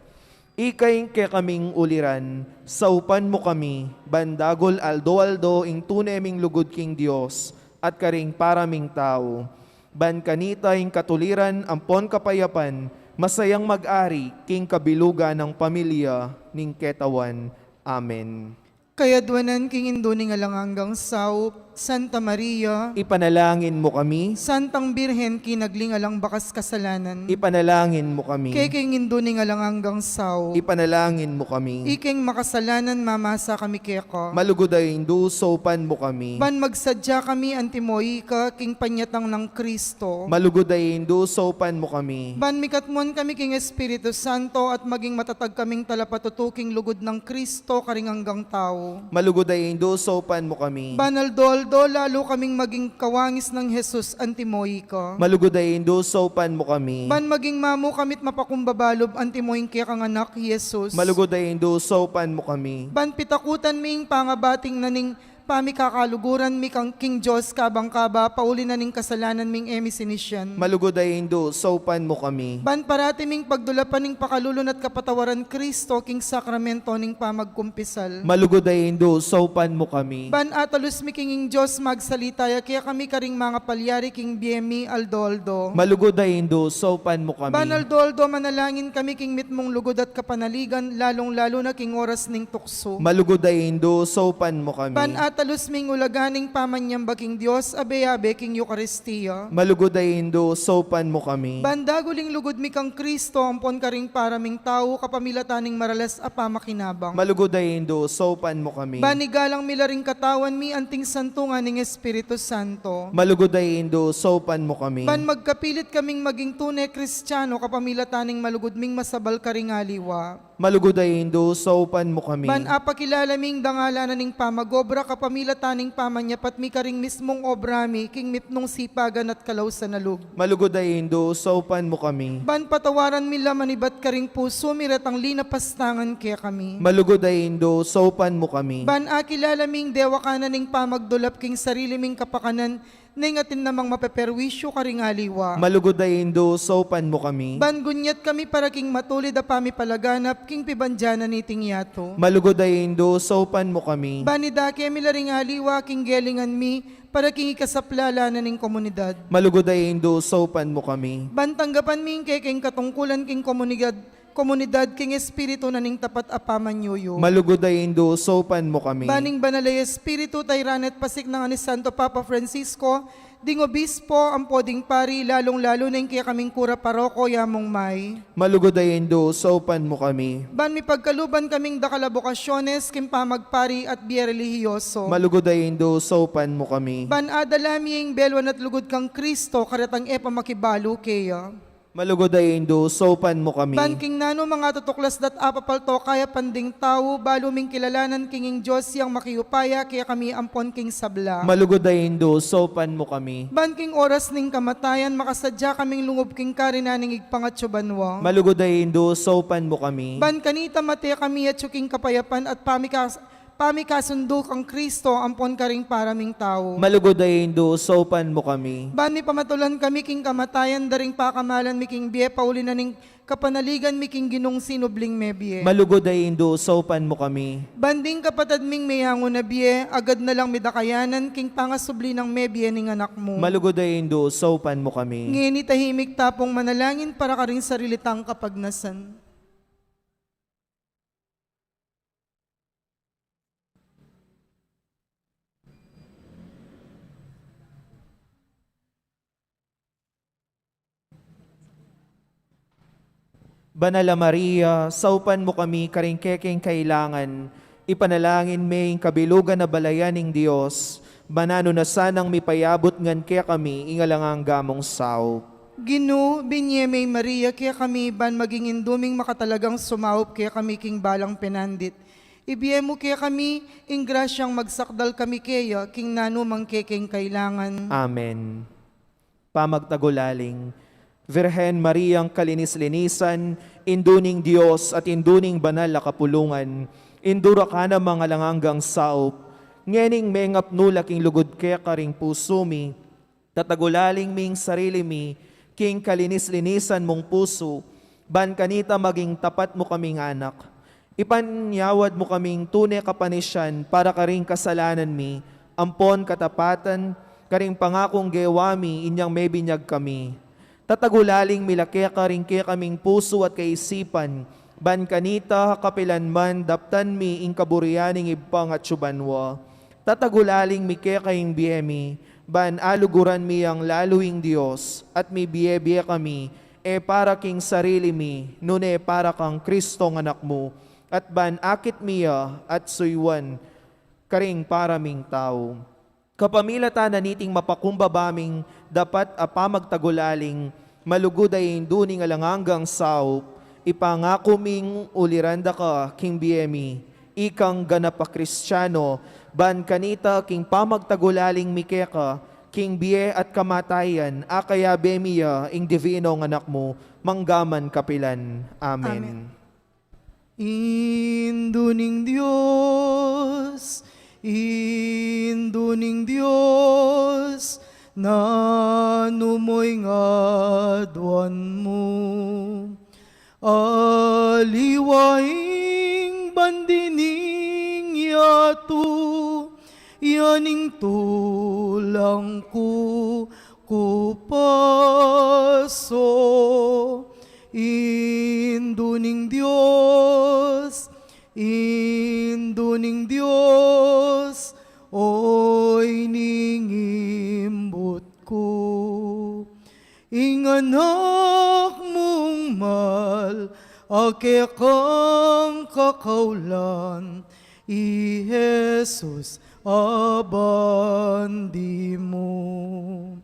Ikay ke kaming uliran, saupan mo kami, bandagol aldo-aldo, ing tuneming lugod king Dios, at karing paraming tao. Ban kanita ing katuliran, ampon kapayapan, masayang mag-ari, king kabilugan ng pamilya, ning ketawan. Amen. Kaya duwanan king induning alangang saup, Santa Maria, Ipanalangin mo kami, Santang Birhen kinagling alang bakas kasalanan, ipanalangin mo kami, Keking induning alangang saup, ipanalangin mo kami, Iking makasalanan mamasa kami keko, malugod ay hindu, sopan mo kami, Ban magsadya kami antimoy ka, king panyatang ng Kristo, malugod ay hindu, sopan mo kami, Ban mikatmon kami king Espiritu Santo at maging matatag kaming talapatutuking lugod ng Kristo karing hanggang tao. malugod ay hindu, sopan mo kami, Banal doldo, lalo kaming maging kawangis ng Jesus antimoy ka. malugod ay hindu, sopan mo kami, Ban maging mamu kamit mapakumbabalob antimoy kaya kang anak Jesus. malugod ay hindu, sopan mo kami, Ban pitakutan ming pangabating naning pamikakaluguran mi kang King Diyos kabang-kaba, pauli na ning kasalanan ming emi sinisyan. malugod ay hindu, sopan mo kami, Ban parati ming pagdulapan ning pakalulun at kapatawaran Kristo, king sakramento ning pamagkumpisal. malugod ay hindu, sopan mo kami, Ban atalus mi kinging Diyos magsalitaya, kaya kami karing mga palyari king biemi aldoldo. malugod ay hindu, sopan mo kami, Ban aldoldo manalangin kami king mitmong lugod at kapanaligan, lalong-lalo na king oras ning tukso. malugod ay hindu, sopan mo kami, Ban atalus ming ulaganing pamanyamba king Diyos, abe-abe king Eucharistia. malugod ay hindu, sopan mo kami, Bandaguling lugod mi kang Kristo, ampon karing paraming tao, kapamilataning maralas apamakinabang. malugod ay hindu, sopan mo kami, Banigalang milaring katawan mi anting santungan ning Espiritu Santo. malugod ay hindu, sopan mo kami, Ban magkapilit kaming maging tunay Kristiyano, kapamilataning malugod ming masabal karing aliwa. malugod ay hindu, sopan mo kami, Ban apakilala ming dangalanan ning pamagobra, kapamilataning pamanyapat mi karing mismong obra mi, king mipnong sipagan at kalaw sa nalug. malugod ay hindu, sopan mo kami, Ban patawaran mi laman ibat karing puso, mirat ang linapastangan kaya kami. malugod ay hindu, sopan mo kami, Ban akilala ming dewa kanan ning pamagdulap king sarili ming kapakanan, ning atin namang mapeperwisyo karing aliwa. malugod ay hindu, sopan mo kami, Ban gunyat kami para king matulid a pamipalaganap, king pibanjana ni tingyato. malugod ay hindu, sopan mo kami, Banidake milaring aliwa, king gelingan mi, para king ikasaplala na ning komunidad. malugod ay hindu, sopan mo kami, Bantanggapan ming king katungkulan king komunidad king espiritu na ning tapat apaman yuyo. malugod ay hindu, sopan mo kami, Baning banalay espiritu tayranet pasik ng ni Santo Papa Francisco, ding obispo ang poding pari, lalong-lalo na yung kaya kaming kura paroko yamong may. malugod ay hindu, sopan mo kami, Ban mi pagkaluban kaming dakalabokasyones, kim pamagpari at biye relihiyoso. malugod ay hindu, sopan mo kami, Ban adalami yung belwan at lugod kang Kristo, karatang epa makibalo kaya. malugod ay hindu, sopan mo kami, Ban king nano mga tutuklas dat apapalto kaya panding tao, balo ming kilalanan kinging Diyos yang makiupaya, kaya kami ampon king sabla. malugod ay hindu, sopan mo kami, Ban king oras ning kamatayan, makasadya kaming lungob king karinaning igpangatsubanwa. malugod ay hindu, sopan mo kami, Ban kanita mate kami at suking kapayapan at pamikasundo kang Kristo, ampon karing paraming tao. malugod ay hindu, sopan mo kami, Ban mi pamatulan kami king kamatayan, daring pakamalan mi king biye, pauli na ning kapanaligan mi king ginong sinubling mebye. malugod ay hindu, sopan mo kami, Banding kapatad ming mayango na biye, agad na lang midakayanan, king pangasubli ng mebye ning anak mo. malugod ay hindu, sopan mo kami, Ngini tahimik tapong manalangin para karing sarilitang kapagnasan. Banala Maria, saupan mo kami karingkekeng kailangan, ipanalangin may kabilugan na balayan ng Diyos, banano na sanang mipayabot ngan kaya kami ingalangang gamong sao. Gino, binye may Maria, kaya kami ban maging induming makatalagang sumaup, kaya kami king balang penandit. Ibiye mo kaya kami, ingrasyang magsakdal kami kaya, king nano mangkekeng kailangan. Amen. Pamagtagulaling, Virhen Mariang kalinis-linisan, induning Diyos at induning banal na kapulungan, indura ka na mga langanggang saup, ngening mengap nula king lugod kaya karing pusumi, tatagulaling ming sarili mi, king kalinis-linisan mong puso, ban kanita maging tapat mo kaming anak. Ipanyawad mo kaming tunay kapanisyan para karing kasalanan mi, ampon katapatan, karing pangakong gewami inyang may binyag kami. Tatagulaling milake karing kaya kaming puso at kaisipan, ban kanita kapilanman daptan mi ing kaburianing ibpang at subanwa. Tatagulaling mi kaya kaying biyemi, ban aluguran mi ang laluing Diyos, at mi biye kami, para king sarili mi, nune para kang Kristong anak mo, at ban akit miya at suywan, karing paraming tao. Kapamilata na niting mapakumbabaming, dapat apamagtagulaling, malugod ay induning alanganggang sao, ipangako ming uliranda ka, king biyemi, ikang ganapa Kristiyano, ban kanita king pamagtagulaling mikeka, king biye at kamatayan, akaya bemiya ing divinong anak mo, manggaman kapilan. Amen. Induning Diyos, induning Diyos, nanumoy ngadwan mo. Aliwaing bandining yato, yaning tulang ko kupaso. Induning Diyos, induning Diyos, oy ningimbot ko. Inganak mong mal, ake kang kakaulan, i Jesus abandi mo.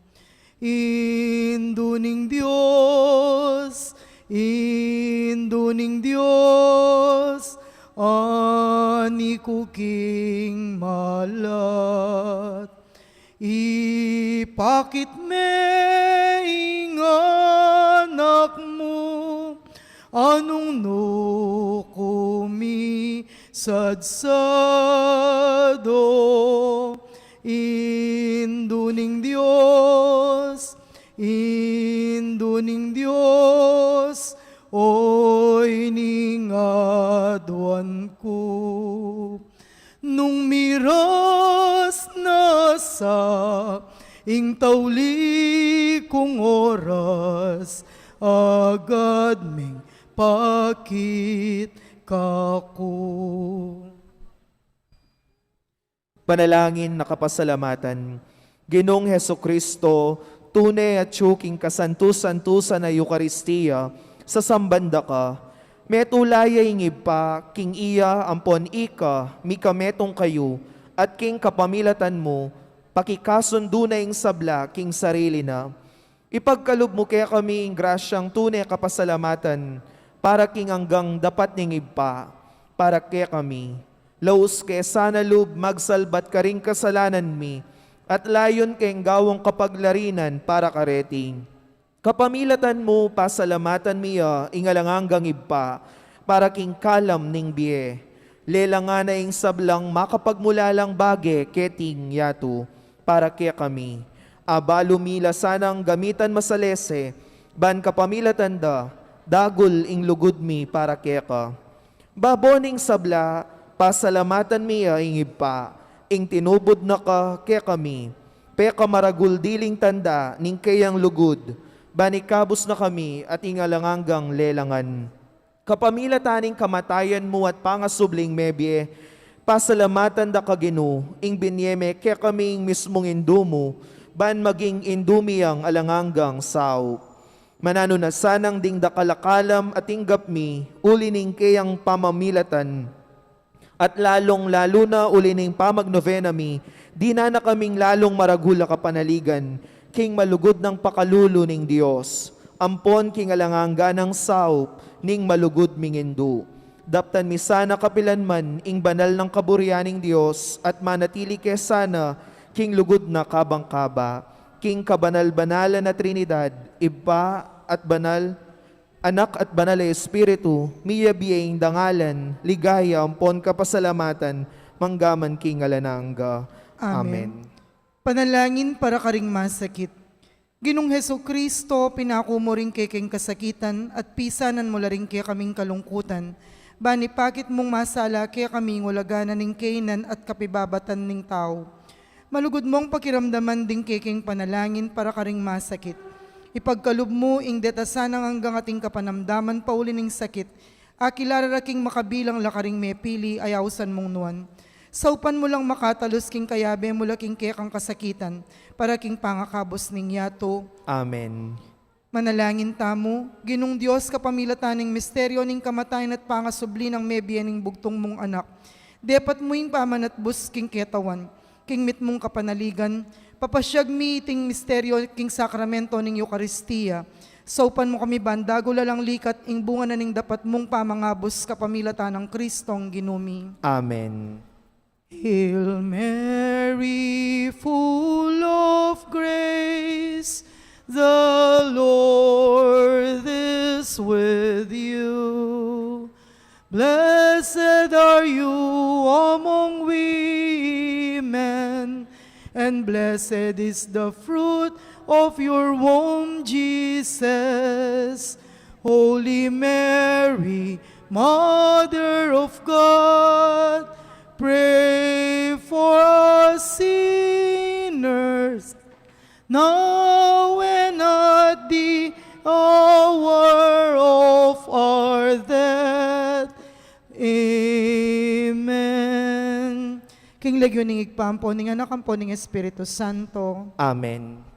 Induning Diyos, induning Diyos, ani ko king malat. Ipakit me anak mo, anong no kumi sadsado. Induning Diyos, induning Diyos, oy ningadwan ko. Nung miras na sa ing tawli kong oras, agad ming pakit kako. Panalangin na kapasalamatan, Ginoong Heso Kristo, tunay at tsuking kasantusan-tusan na Eukaristiya, sa sambanda ka, metulaya ingib pa, king iya ampon ika, mikametong kayo, at king kapamilatan mo, pakikasundo na ing sabla, king sarili na. Ipagkalub mo kaya kami ing grasyang tunay kapasalamatan, para king hanggang dapat ningib pa, para kaya kami. Laus kaya sana lub magsalbat ka ring kasalanan mi, at layon kayong gawang kapaglarinan para kareting. Kapamilatan mo, pasalamatan miya, ingalanganggang ibpa, para king kalam ning biye. Lelangan na ing sablang makapagmulalang bage, keting yato, para kaya kami. Abalo mila sanang gamitan masalese, ban kapamilatan da, dagol ing lugod mi para kaya ka. Baboning sabla, pasalamatan miya ing ibpa, ing tinubod na ka kaya kami, peka maragul diling tanda ning kayang lugod, banikabos na kami at ingalanganggang lelangan. Kapamilataning kamatayan mo at pangasubling mebye, pasalamatan da ka Gino, ing binyeme kaya kaming mismong indumo, ban maging indumiyang alanganggang sao. Manano na sanang ding dakalakalam at inggap mi, ulining kayang pamamilatan. At lalong-lalo na ulining pamagnovena mi, di na kaming lalong maragula kapanaligan, king malugod ng pakalulo ning Dios. Ampon king alangangga ng saup, ning malugod mingindu. Daptan mi sana kapilanman, ing banal ng kaburyaning Dios, at manatili ke sana, king lugod na kabang-kaba, king kabanal-banalan na Trinidad, Iba at banal, Anak at banal na Espiritu, miyabiyeng dangalan, ligaya, ampon kapasalamatan, manggaman king alanangga. Amen. Panalangin para karing masakit. Ginong Heso Kristo, pinako mo rin kay kasakitan at pisanan mo la rin kay kaming kalungkutan. Bani pakit mong masala kay kaming ulaganan ning kainan at kapibabatan ning tao. Malugod mong pakiramdaman ding kay panalangin para karing masakit. Ipagkalub mo ing detasanang hanggang ating kapanamdaman pauli ning sakit, akilararaking makabilang lakaring mepili ayawsan mong nuan. Saupan mo lang makatalos king kayabe mula king kekang kasakitan, para king pangakabos ning yato. Amen. Manalangin tamo, Ginong Diyos kapamilataning misteryo ning kamatayan at pangasubli ng mebiya ning bugtong mong anak. Depat mo ing pamanatbus king ketawan, king mit mong kapanaligan, papasyag mi iting misteryo king sakramento ning Eucharistia. Saupan mo kami bandago lalang likat ing bunga na ning dapat mong pamangabos kapamilatan ng Kristong ginumi. Amen. Hail Mary, full of grace, the Lord is with you. Blessed are you among women, and blessed is the fruit of your womb, Jesus. Holy Mary, Mother of God, pray for us sinners, now and at the hour of our death. Amen. King Legyo ning igpampo, ning anak ampo ning Espiritu Santo. Amen.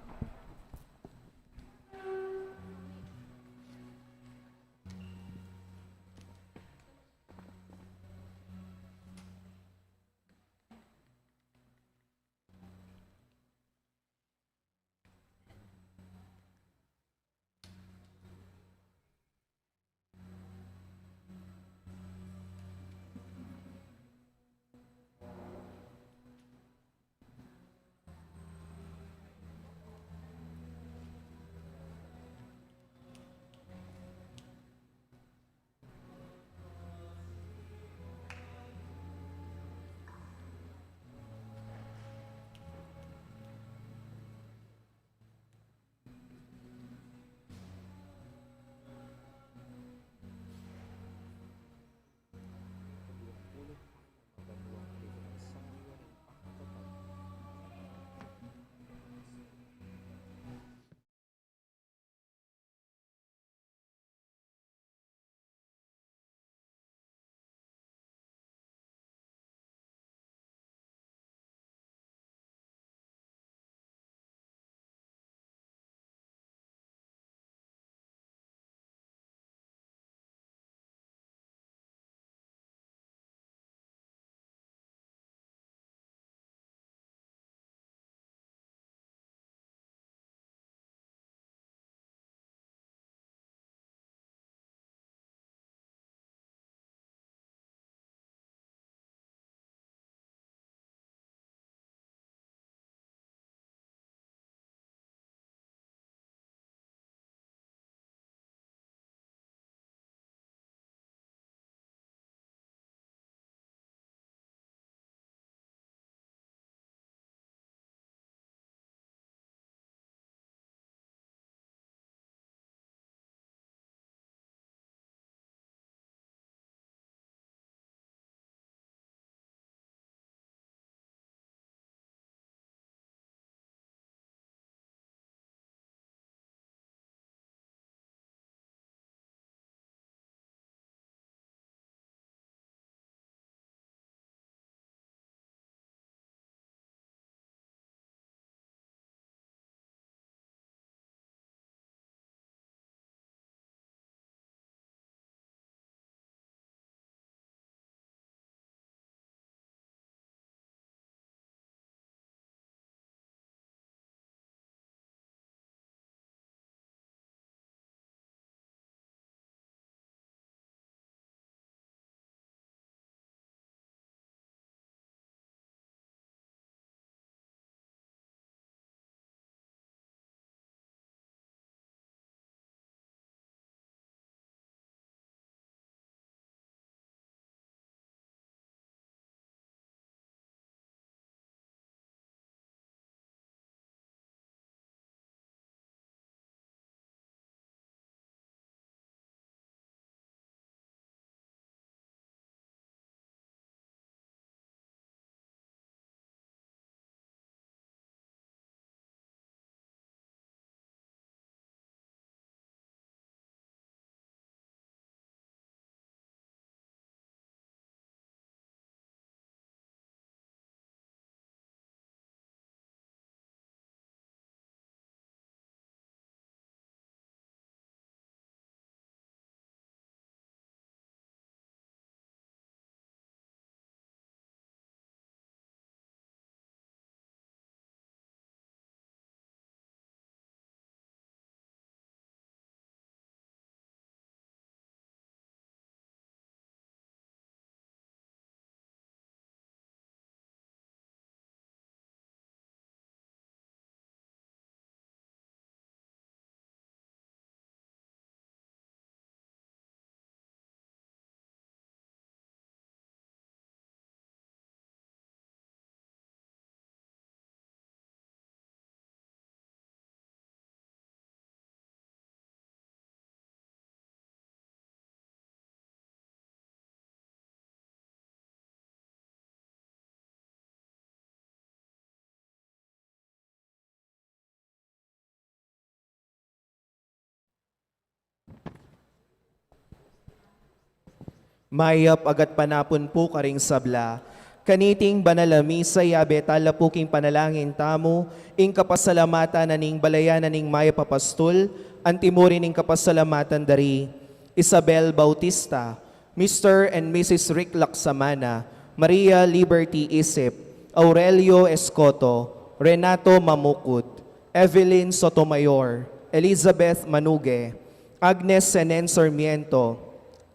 Mayap agat panapon po karing sabla. Kaniting banalami sa yabe talapuking panalangin tamo, ing kapasalamatan naning balayan naning Maya Papastol, antimuri ning kapasalamatan dari Isabel Bautista, Mr. and Mrs. Rick Laksamana, Maria Liberty Isip, Aurelio Escoto, Renato Mamukut, Evelyn Sotomayor, Elizabeth Manuge, Agnes Senen Sarmiento,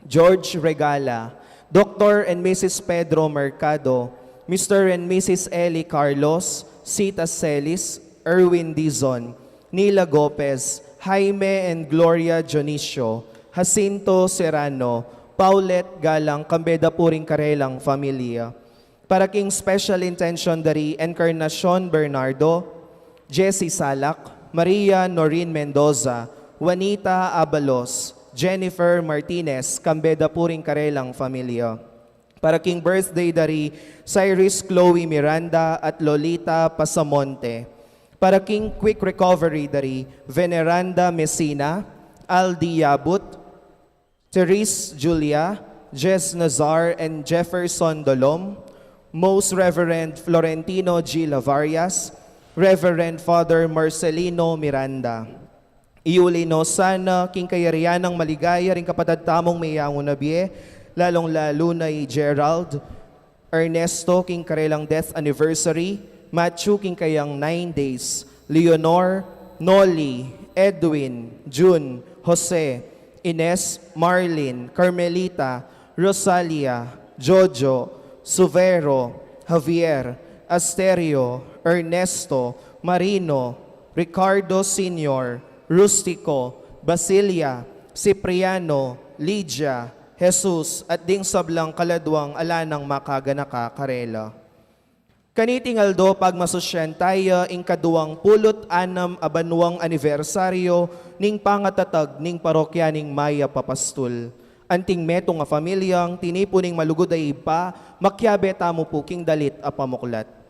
George Regala, Dr. and Mrs. Pedro Mercado, Mr. and Mrs. Eli Carlos, Sita Celis, Erwin Dizon, Nila Gopez, Jaime and Gloria Dionisio, Jacinto Serrano, Paulette Galang, Kambeda Puring Karelang Familia. Para king special intention dari Encarnacion Bernardo, Jessie Salak, Maria Norin Mendoza, Juanita Abalos, Jennifer Martinez, Kambeda Puring Karelang Familia. Para king birthday dari Cyrus Chloe Miranda at Lolita Pasamonte. Para king quick recovery dari Veneranda Messina, Aldi Yabut, Therese Julia, Jess Nazar, and Jefferson Dolom. Most Reverend Florentino G. Lavarias, Reverend Father Marcelino Miranda. Iulino sana king kayarian ng maligaya ring kapatid tamong mayangon na biye, lalong-lalo na Gerald, Ernesto king karelang death anniversary, Matthew king kayang 9 days, Leonor, Noli, Edwin, June, Jose, Ines, Marlin, Carmelita, Rosalia, Jojo, Suvero, Javier, Asterio, Ernesto, Marino, Ricardo Sr., Rustico, Basilia, Cipriano, Lydia, Jesus, at ding sablang kaladwang alanang makaganaka karela. Kaniting aldo pagmasosyan tayo ing kaduwang pulot anam abanuang anibersaryo ning pangatatag ning parokya ning Maya Papastol. Anting meto nga pamilyang tinipuning malugod ay ipa, makyabe tamo puking dalit a pamuklat.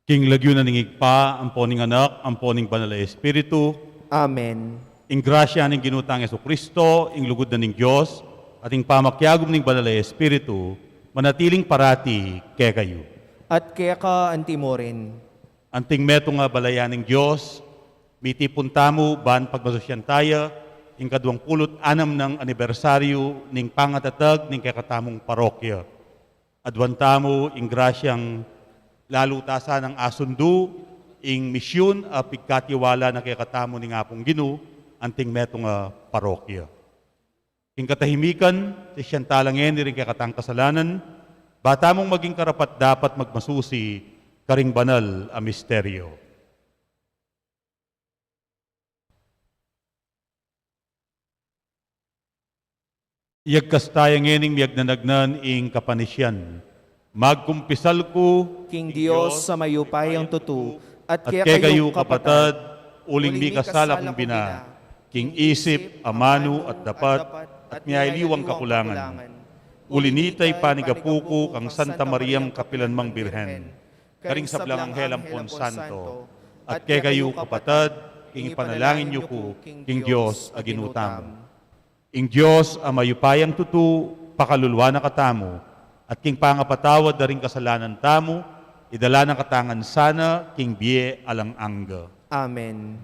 King lagyo na ningigpa, ang poning anak, ang poning banal na Espiritu, Amen. ing grasya ning ginutang Yesu Kristo, ing lugod na ning Diyos, at ing pamakyagom ning banal na Espiritu, manatiling parati kay kayo. At kaya ka antimo rin. Anting meto nga balayan ng Diyos, mitipon tamo ban pagmasosyan tayo, ing 26 ng anibersaryo ning pangatatag ning kakatamong parokya. Adwan tamo ing grasyang lalutasan ng asundu, ing misyon a pigkatiwala na kayakatamo ning apong Ginoo, anting meto nga parokya. Ing katahimikan, ti siyantalangen rin kayakatang kasalanan, bata mong maging karapat dapat magmasusi karing banal a misteryo. Iyagkas tayo ngening miyagnanagnan ing kapanisyan. Magkumpisal ko, King Diyos sa mayupayang tutu, at at kaya kayo kapatad, uling mi kasala kong bina, king isip, amano at dapat, at miyailiwang kakulangan. Ulinitay panigapuko kang Santa Mariam Kapilanmang Birhen, karing sablang Anghelam Pon Santo, at kaya kayo kapatad, king ipanalangin niyo ko, king Diyos aginutam. Ing Diyos ang mayupayang tutu, pakalulwa na katamo, at king pangapatawad na rin kasalanan tamo, idala ng katangan sana, king biye alang angga. Amen.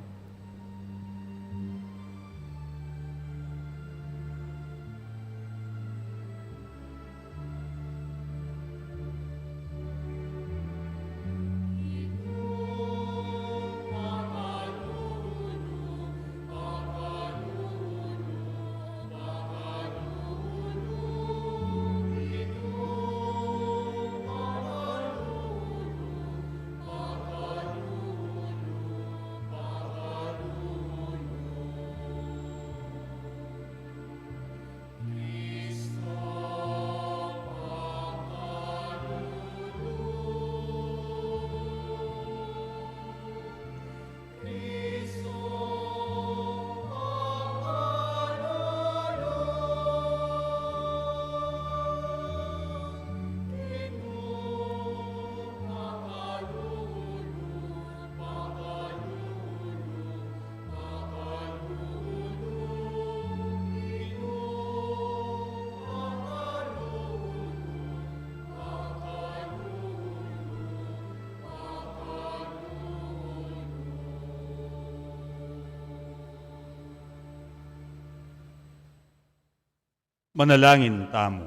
Manalangin tamo.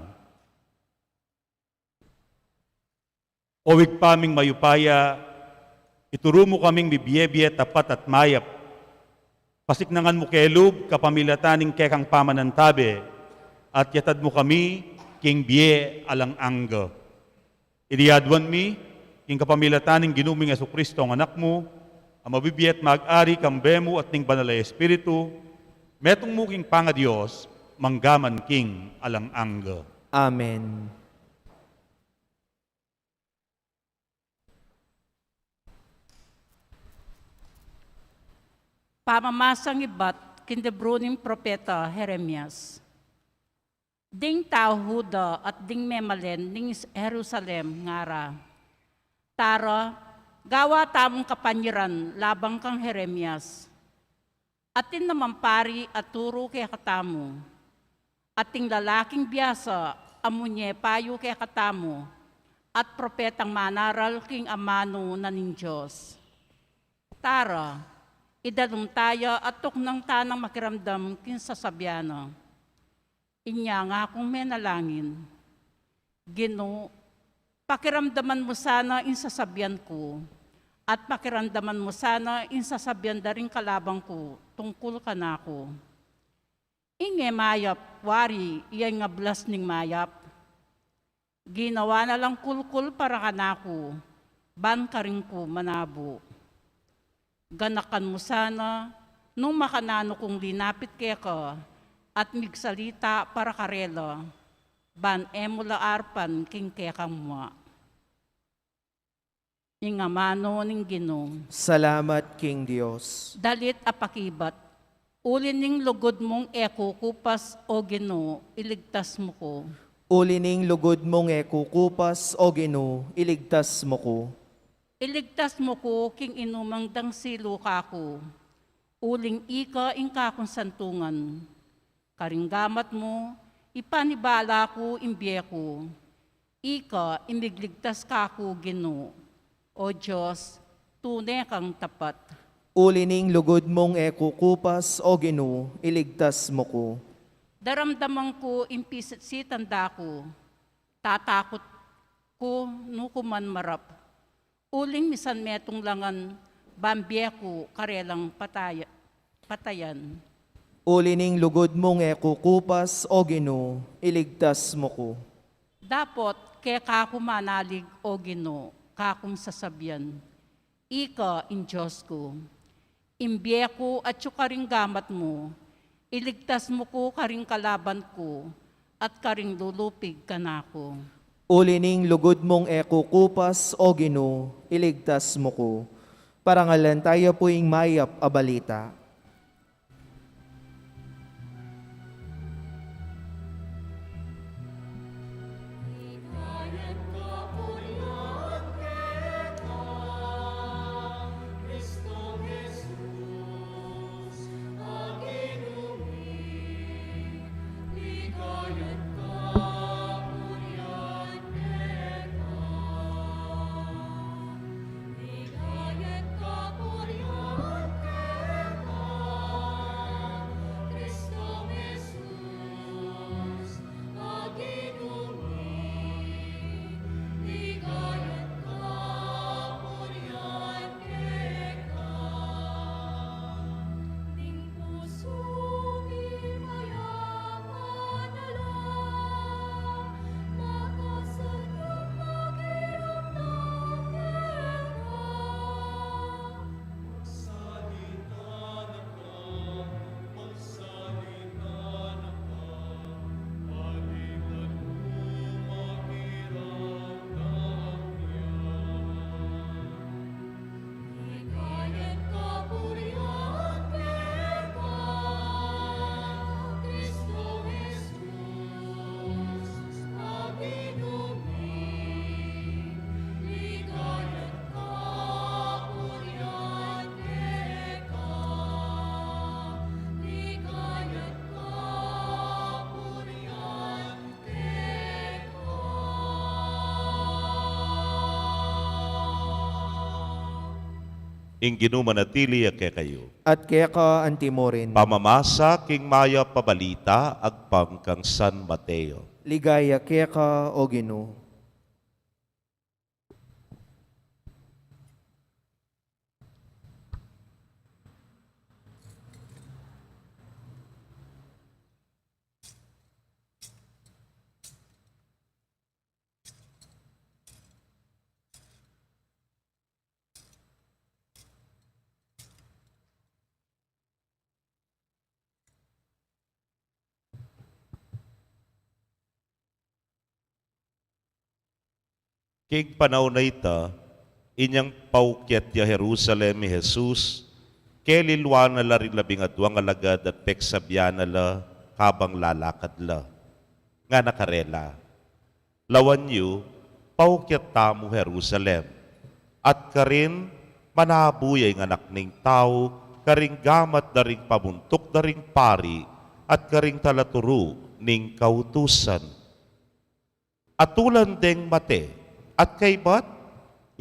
Owig paming mayupaya, ituro mo kaming bibiye-biye tapat at mayap. Pasiknangan mo kelub, kapamilataning kekang pamanantabe, at yatad mo kami, king biye alang angga. Idiyadwan mi, king kapamilataning ginuming Yesu Kristo ang anak mo, ang mabibiyet mag-ari kambemo at ning banal na Espiritu, metong mo king panga Diyos, manggaman king alang angga. Amen. Pamamasang ibat kindebruning propeta Jeremias. Ding tao Huda at ding memalen ning Jerusalem ngara. Tara, gawa tamong kapanyiran labang kang Jeremias. Atin naman pari at turo kaya katamo. Ating lalaking biyasa amunye payo kaya katamo. At propetang manaral king amano na ning Diyos. Tara, idalong tayo at tuknang tanang makiramdam kin sasabyano. Inya nga akong menalangin. Ginoo, pakiramdaman mo sana in sasabyan ko. At pakiramdaman mo sana in sasabyan da rin kalabang ko tungkol ka na ako. Inge mayap, wari, iyan nga blas ning mayap. Ginawa na lang kulkul para ka na ako, ban ka rin ko manabo. Ganakan mo sana, nung makanano kong linapit kaya ka, at migsalita para karela, ban emula arpan king kaya kang mua. Ingamano ning Ginoo. Salamat, King Diyos. Dalit apakibat, ulin ning lugod mong ekukupas o Ginoo, iligtas mo ko. Ulining lugod mong ekukupas, o Ginoo, iligtas mo ko. Iligtas mo ko king inumang dang silo kako. Uling ika ing kakong santungan. Karinggamat mo, ipanibala ko imbye ko. Ika imigligtas kako Ginoo. O Diyos, tunay kang tapat. Ulining lugod mong ekukupas, o Ginoo, iligtas mo ko. Daramdaman ko impisit si tanda ko. Tatakot ko nukuman marap. Uling misan metong langan, bambye ko karelang patayan. Ulining lugod mong ekukupas, o Ginoo, iligtas mo ko. Dapot kaya kako manalig o Ginoo, kakong sasabyan. Ika in Diyos ko. Imbye ko at yung karinggamat mo. Iligtas mo ko karing kalaban ko at karing lulupig ka na ko. Ulining lugod mong ekukupas, o Ginoo, iligtas mo ko. Parangalan tayo po'ing mayap a balita. ing ginumanatili ake kayo. At kaya ka antimorin, Pamamasa king maya pabalita agpang kang San Mateo. ligaya kaya ka, o Ginoo. King panahon na ita, inyang paukyat ya Jerusalem ni Jesus, kelilwa na la rin labing adwang alagad at peksabyan na la habang lalakad la. Nga nakarela, lawan yu, paukyat tamo Jerusalem, at karin manabuyay ng anak ning tao, karing gamat na ring pabuntok na ring pari, at karing talaturo ning kautusan. At tulan deng mate, at kay bat,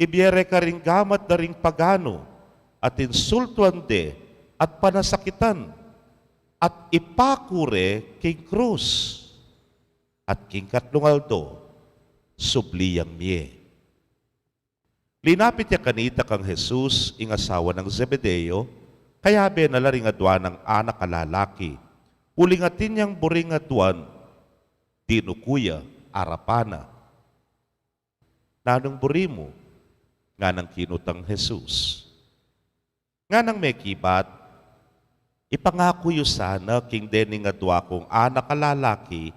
ibiyere ka ring gamat na ring pagano, at insultuan de, at panasakitan, at ipakure king krus, at king katlungaldo, subliyang miye. Linapit ya kanita kang Jesus, ing asawa ng Zebedeo, kaya benala ring adwan ng anak kalalaki, ulingatin niyang buring adwan, dinukuya, arapana, nanong burimo, nga nang kinutang Jesus. Nga nang may kibat, ipangako yu sana king dening adwa kong anak kalalaki,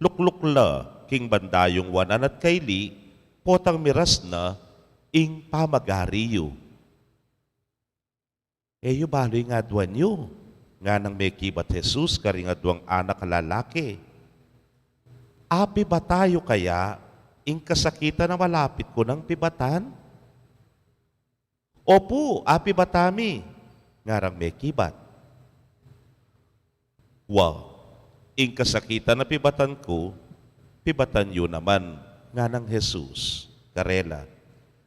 luklukla king bandayong wanan at kaili, potang miras na ing pamagariyo. Eyo baloy nga adwan yu, nga nang may kibat Jesus karing adwang anak kalalaki. Api ba tayo kaya ing kasakitan na malapit ko ng pibatan? Opo, api batami, ngarang may kibat. Wow, ing kasakitan na pibatan ko, pibatan yun naman nga ng Jesus, karela.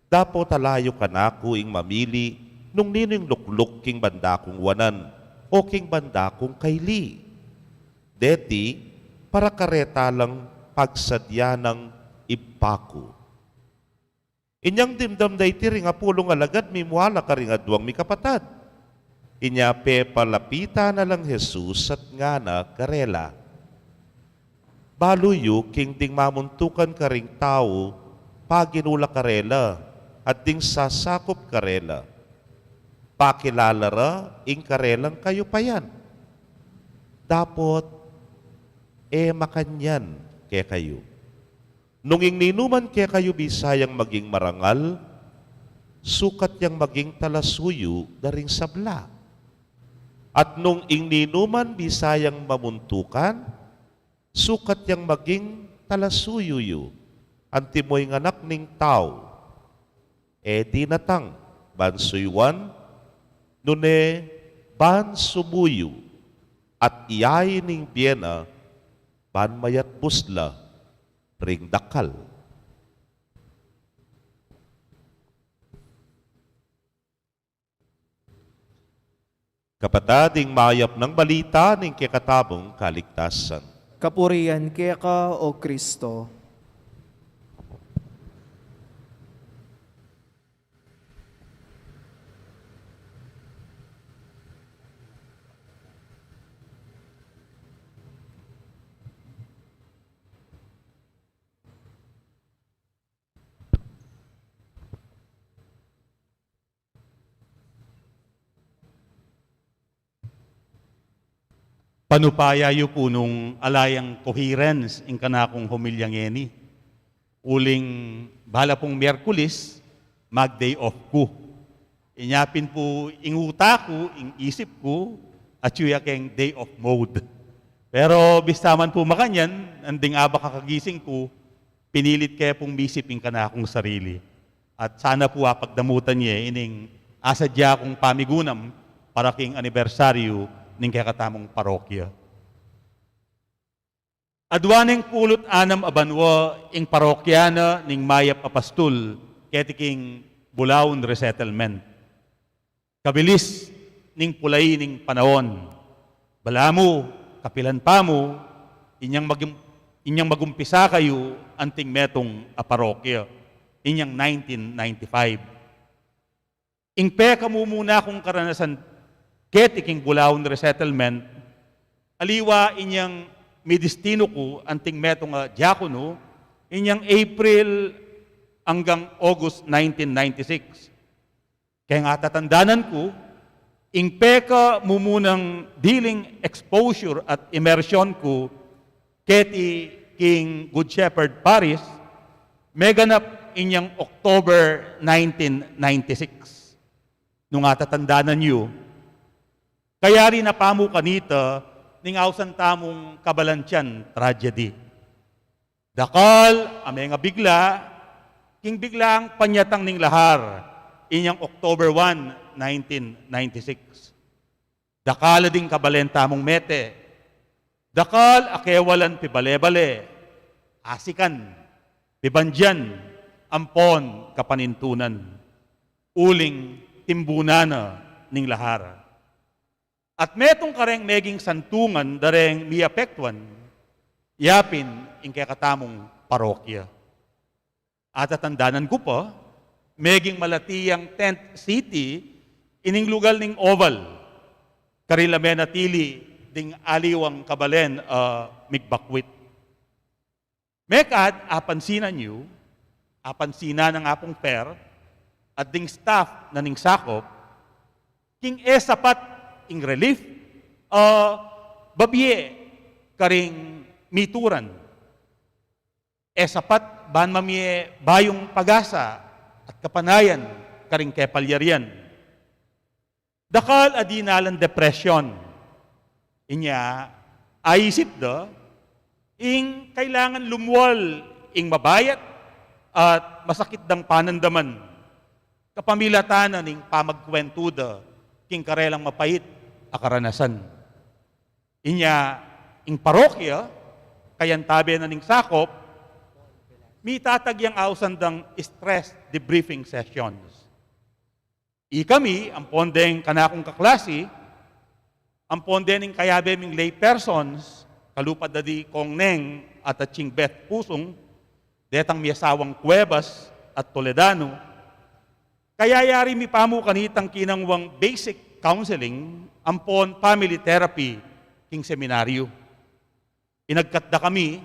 Dapo talayo ka na ko ing mamili nung nining lukluk king banda kong wanan o king banda kong kaili. Deti, para kareta lang pagsadya ng ipako. Inyang dimdam da iti ring apulong alagad, mimuala ka ring adwang mi kapatad. Inya pe palapita na lang Jesus at nga na karela. Baluyo king ding mamuntukan ka ring tao, paginula karela, at ding sasakop karela. Pakilalara, ing karelang kayo pa yan. Dapot, makanyan kaya kayo. Nung ingninuman kaya kayo bisayang maging marangal, sukat yang maging talasuyo daring sabla. At nung ingninuman bisayang mamuntukan, sukat yang maging talasuyo antimoy nganak ning tao. Di natang bansuywan, nune ban sumuyo, at iyayin ning biyena, ban mayat pusla, ring dakal. Kapatading mayap ng balita ng kikatabong kaligtasan. Kapurihan kaya ka, O Kristo. Panupaya yu po nung alayang coherence in kanakong humilyang eni. Uling bala pong Miyerkules, mag-day off ko. Inyapin po inguta ko, isip ko, at yuya keng day off mode. Pero bistaman po makanyan, anding aba kakagising ko, pinilit kaya pong misip in kanakong sarili. At sana po pagdamutan niya, ining asadya kong pamigunam para king anibersaryo ning kakatamong parokya. Adwaning pulot anam abanwa ing parokyana ning mayap apastul ketiking Bulawon Resettlement. Kabilis ning pulay ning panahon. Balamu, kapilan pa mo, inyang magumpisa kayo anting metong aparokya. Inyang 1995. Ingpe kamo muna kung karanasan ketiking Bulawon Resettlement, aliwa inyang midistino ko anting metong diakono, inyang April hanggang August 1996. Kaya nga tatandanan ko, ingpeka mumunang dealing exposure at immersion ko keti king Good Shepherd Parish, meganap inyang October 1996. Nung tatandanan niyo, kaya rin napamo kanita ning awsan tamong kabalantyan tragedy. Dakal, ame nga bigla, king biglang panyatang ning lahar, inyang October 1, 1996. Dakal ding kabalenta mong mete. Dakal, akewalan pibale-bale, asikan, pibandyan, ampon, kapanintunan, uling, timbunana ning lahar. At metong kareng meging santungan dareng miapektuan, yapin ing kakatamong parokya. At tatandanan ko pa, meging malatiyang tent city, ining lugal ning oval, karilame natili ding aliwang kabalen migbakwit. Mekad, apansinan nyo, apansinan ng apong per, at ding staff na ning sakop, king sapat ing relief, babye karing mituran. Sapat ban mamie bayong pagasa at kapanayan karing kepalyarian. Dakal adinalan depression. Inya, aisip da, ing kailangan lumuwal ing mabayat at masakit dang panandaman. kapamilatanan ning pamagkwentuda, king karelang mapait a karanasan. Inya, ing parokya, kayan tabi na ning sakop, mi tatagyang ausandang stress debriefing sessions. Kami, ang pondeng kanakong kaklase, ang ponde ning kayabe ming lay persons, kalupad na di kong neng at atsing Beth Pusong, detang mi asawang Cuevas at Toledano, kaya yari mi pamu kanitang kinangwang basic counseling, ampon family therapy, king seminaryo. Inagkatda kami,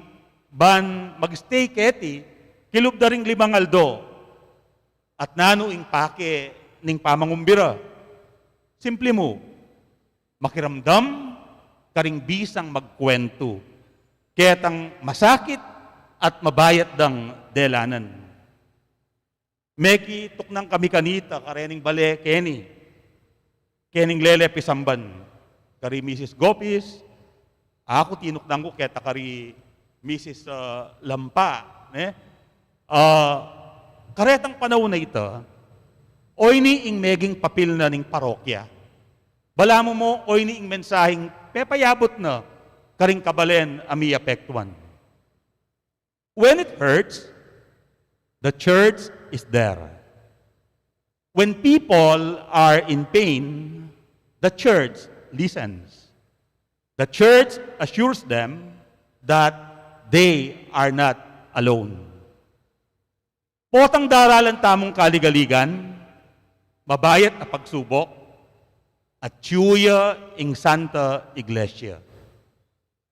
ban magstay keti, kilub da ring 5 aldo, at nano ing pake ning pamangumbira. Simple mo, makiramdam, karing bisang magkwento, ketang masakit at mabayat dang delanan. Meki tuknang kami kanita, karening bale kening lele pisamban, kari Mrs. Gopis, ako tinuknang ko keta kari Mrs. Lampa, karetang panahon na ito, oy ni ing meging papil na ning parokya. Bala mo oy ni ing mensaheng pepayabot na karing kabalen ami apektuan. When it hurts, the church is there. When people are in pain, the church listens. The church assures them that they are not alone. Potang daralan tamong kaligaligan, mabayat na pagsubok, at tiyuya ing Santa Iglesia.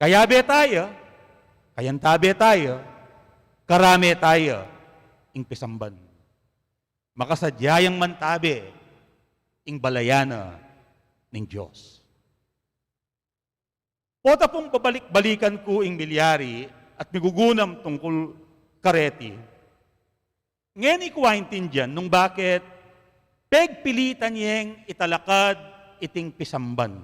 Kayabe tayo, kayantabe tayo, karame tayo, ing pisamban. Makasadyayang mantabe, ing balayana ng Diyos. Pota pong babalik-balikan ko ing milyari at migugunam tungkol kareti. Ngayon ikuwaintindihan nung bakit pegpilitan niyeng italakad iting pisamban.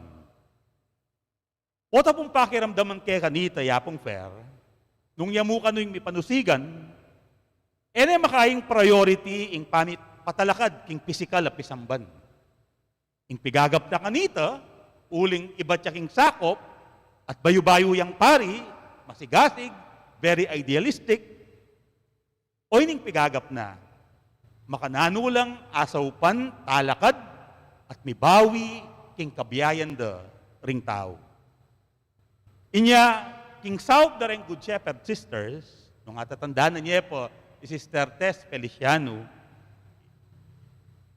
Pota pong pakiramdaman kay kanita yapong fair, nung yamukan nung mipanusigan, ene makaing priority ing patalakad king pisikal a pisamban. Ing pigagap na kanita, uling iba tiya king sakop, at bayu-bayu yang pari, masigasig, very idealistic, o ining pigagap na, makananulang asaupan talakad, at mibawi king kabiyayan da ring tao. Inya, king South da ring Good Shepherd Sisters, nung atatandaan na niya po, si Sister Tess Feliciano,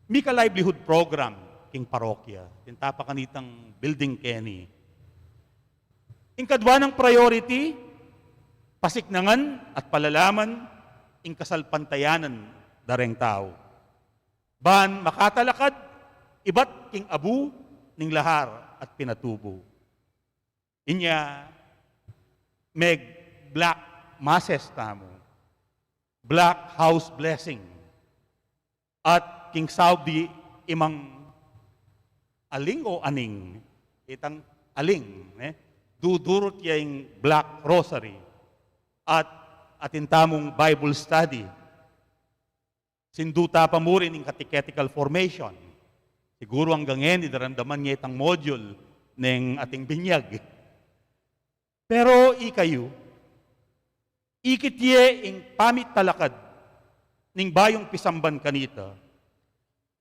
Mika livelihood program, king parokya, tintapa kanitang building Kenny. Ing kadwa ng priority, pasiknangan at palalaman, ing kasalpantayanan dareng tao. Ban makatalakad, iba't king abu, ning lahar at pinatubo. Inya, meg black masses tamo, black house blessing, at king Saudi imang aling o aning, itang aling, dudurot yung black rosary, at atintamong Bible study, sinduta pa mo rin yung catechetical formation. Siguro hanggang ngayon, idaramdaman niya itang module ng ating binyag. Pero ikayo, ikitye ing pamit talakad ning bayong pisamban kanita,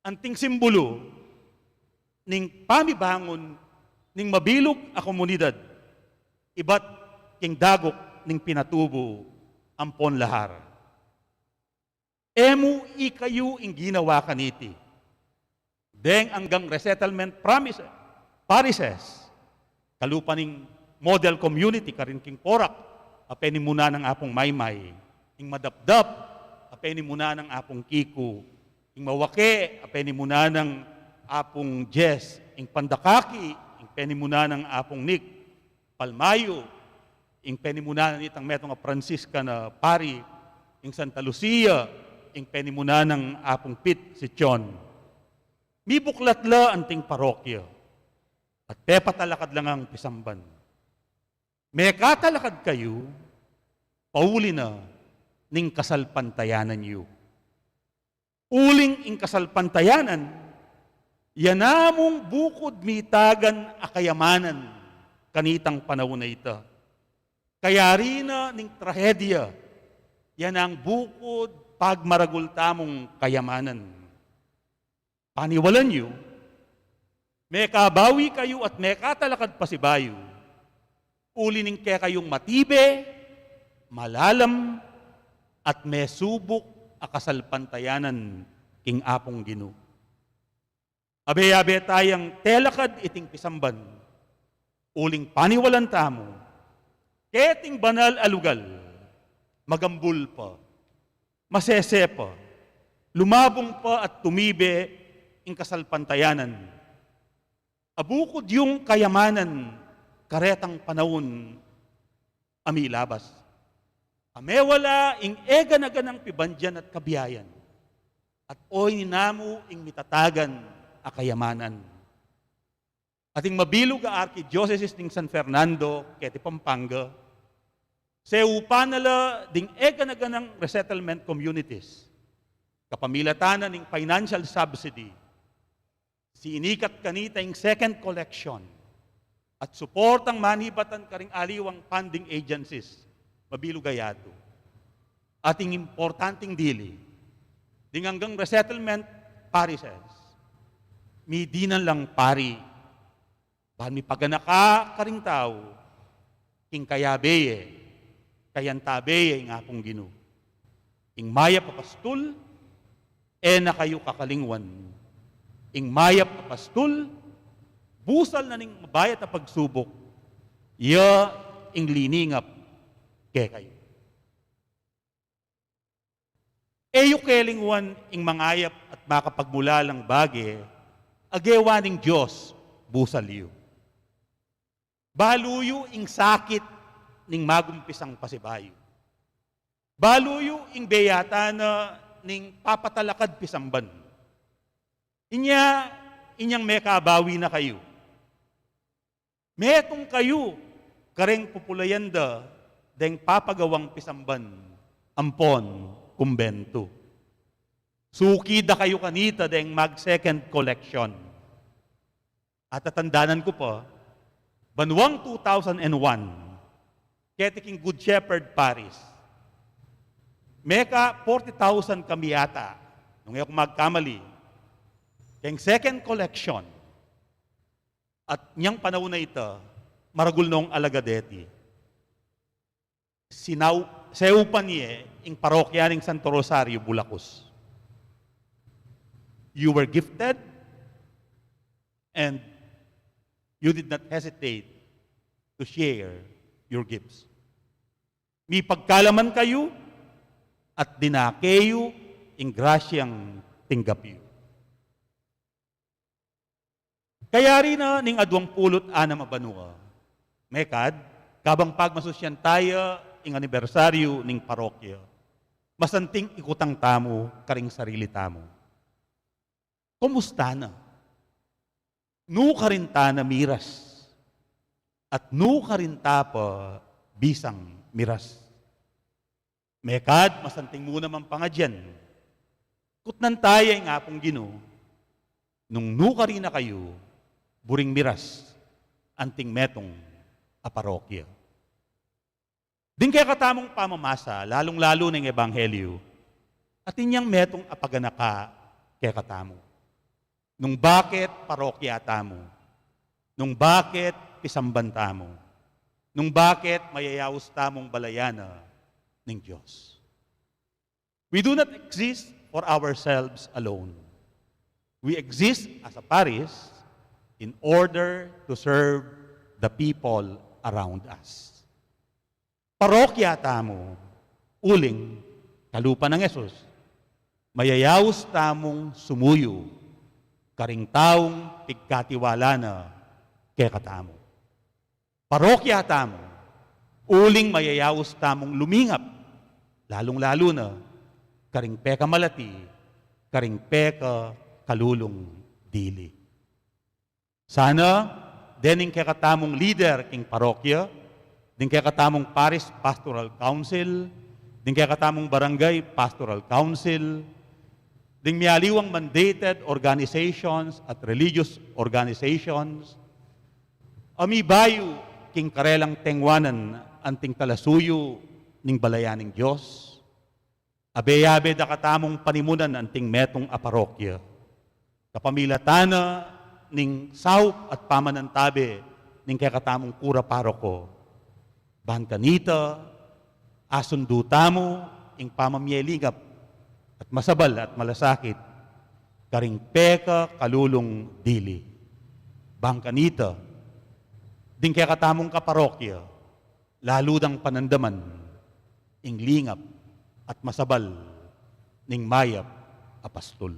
anting simbolo ning pamibangon ning mabilog a komunidad, iba't king dagok ning pinatubo ampon lahar. Emu ikayo ing ginawa kaniti. Deng anggang resettlement parishes, kalupaning model community karin king porak, apeni muna ng apong maymay, ing madapdap, apeni muna ng apong kiku, ing mawake, apeni muna ng apong Jess, ing pandakaki, ing peni muna ng apong Nick, Palmayo, ing peni muna ng itang metong a Francisca na pari, ing Santa Lucia, ing peni muna ng apong Pit si Chon. Mi buklatla anting parokya, at pepatalakad lang ang pisamban. May katalakad kayo, pauli na ning kasalpantayanan niyo. Uling ing kasalpantayanan, yanamong bukod mitagan akayamanan kanitang panahon na ita. Kaya rin ning trahedya, yan ang bukod pagmaragul tamong kayamanan. Paniwalan nyo, may kabawi kayo at may katalakad pa si bayo. Uli ning kaya kayong matibe, malalam, at may subok akasalpantayanan king apong Ginoo. Abe-abe tayang telakad iting pisamban, uling paniwalan tamo, keting banal alugal, magambul pa, masese pa, lumabong pa at tumibe ing kasalpantayanan. Abukod yung kayamanan, karetang panahon, amilabas. Amewala ing ega na ganang pibandyan at kabiyayan, at oy ninamu ing mitatagan a kayamanan. Ating mabilog a Archdiocese ning San Fernando, keti Pampanga, se upanala ding ega na ganang resettlement communities, kapamilatanan ning financial subsidy, si inikat kanita ing second collection, at suportang manibatan karing aliwang funding agencies, mabilugayado. Ating importanteng dili, ding hanggang resettlement parishes, mi dinan lang pari, bahan mi paganaka karing tao, king kayabeye, kayantabeye nga pong Ginoo. Ing maya papastul, na kayo kakalingwan. Ing maya papastul, busal na ning mabayat na pagsubok, ya ing liningap kay kayo. Eyo kelingwan ing mangayap at makapagmulalang bagi, agewa ning Diyos, busal yu. Baluyo ing sakit ning magumpisang pasibayo. Baluyo ing beyata na ning papatalakad pisamban. Inyang mekabawi na kayo. Metong kayo, kareng populayanda, deng papagawang pisamban, ampon, kumbento. Suki da kayo kanita deng mag-second collection. At tatandanan ko pa, banwang 2001, ketiking Good Shepherd Parish, meka 40,000 kami yata, nung ako magkamali, keng second collection, at niyang panahon na ito, maragul nung alagadeti, seupan niya ing parokya ng Santo Rosario, Bulacos. You were gifted and you did not hesitate to share your gifts. May pagkalaman kayo at dinakeyo ing grasyang tinggapiyo. Kaya rin na ning adwang pulot anam abanua, mekad, kabang pagmasusyan tayo ing anibersaryo ning parokya, masanting ikutang tamo karing sarili tamo. Kumusta na? Nuka rin ta na miras, at nuka rin ta pa bisang miras. Mekad, masanting muna man pangadyan, kutnan tayo ng apong Ginoo, nung nuka rin na kayo, buring miras, anting metong a parokya. Din kaya katamong pamamasa, lalong-lalo ng Ebanghelyo, at inyang metong apaganaka kaya katamo. Nung bakit parokya tamo? Nung bakit pisamban tamo? Nung bakit mayayaos tamong balayana ng Diyos? We do not exist for ourselves alone. We exist as a parish in order to serve the people around us. Parokya tamo, uling, kalupa ng Yesus, mayayaos tamong sumuyo, karing taong pigkatiwala na kay katamo. Parokya tamo, uling mayayaos tamong lumingap, lalong-lalo na, karing peka malati, karing peka kalulong dili. Sana, dening kay katamong leader king parokya, din kay katamong Parish Pastoral Council, din kay katamong Barangay Pastoral Council, ding mialiwang mandated organizations at religious organizations, ami bayu king karelang tengwanan anting talasuyo ning balayaning Diyos, abe-abe da katamong panimunan anting metong aparokya, kapamilatana ning saup at pamanantabe ning kakatamong kura paroko, bahan kanita, asundutamo, ing pamamyelingap at masabal at malasakit, karing peka kalulong dili. Bahan kanita, ding kakatamong kaparokya, laludang panandaman, ing lingap at masabal ning mayap apastol.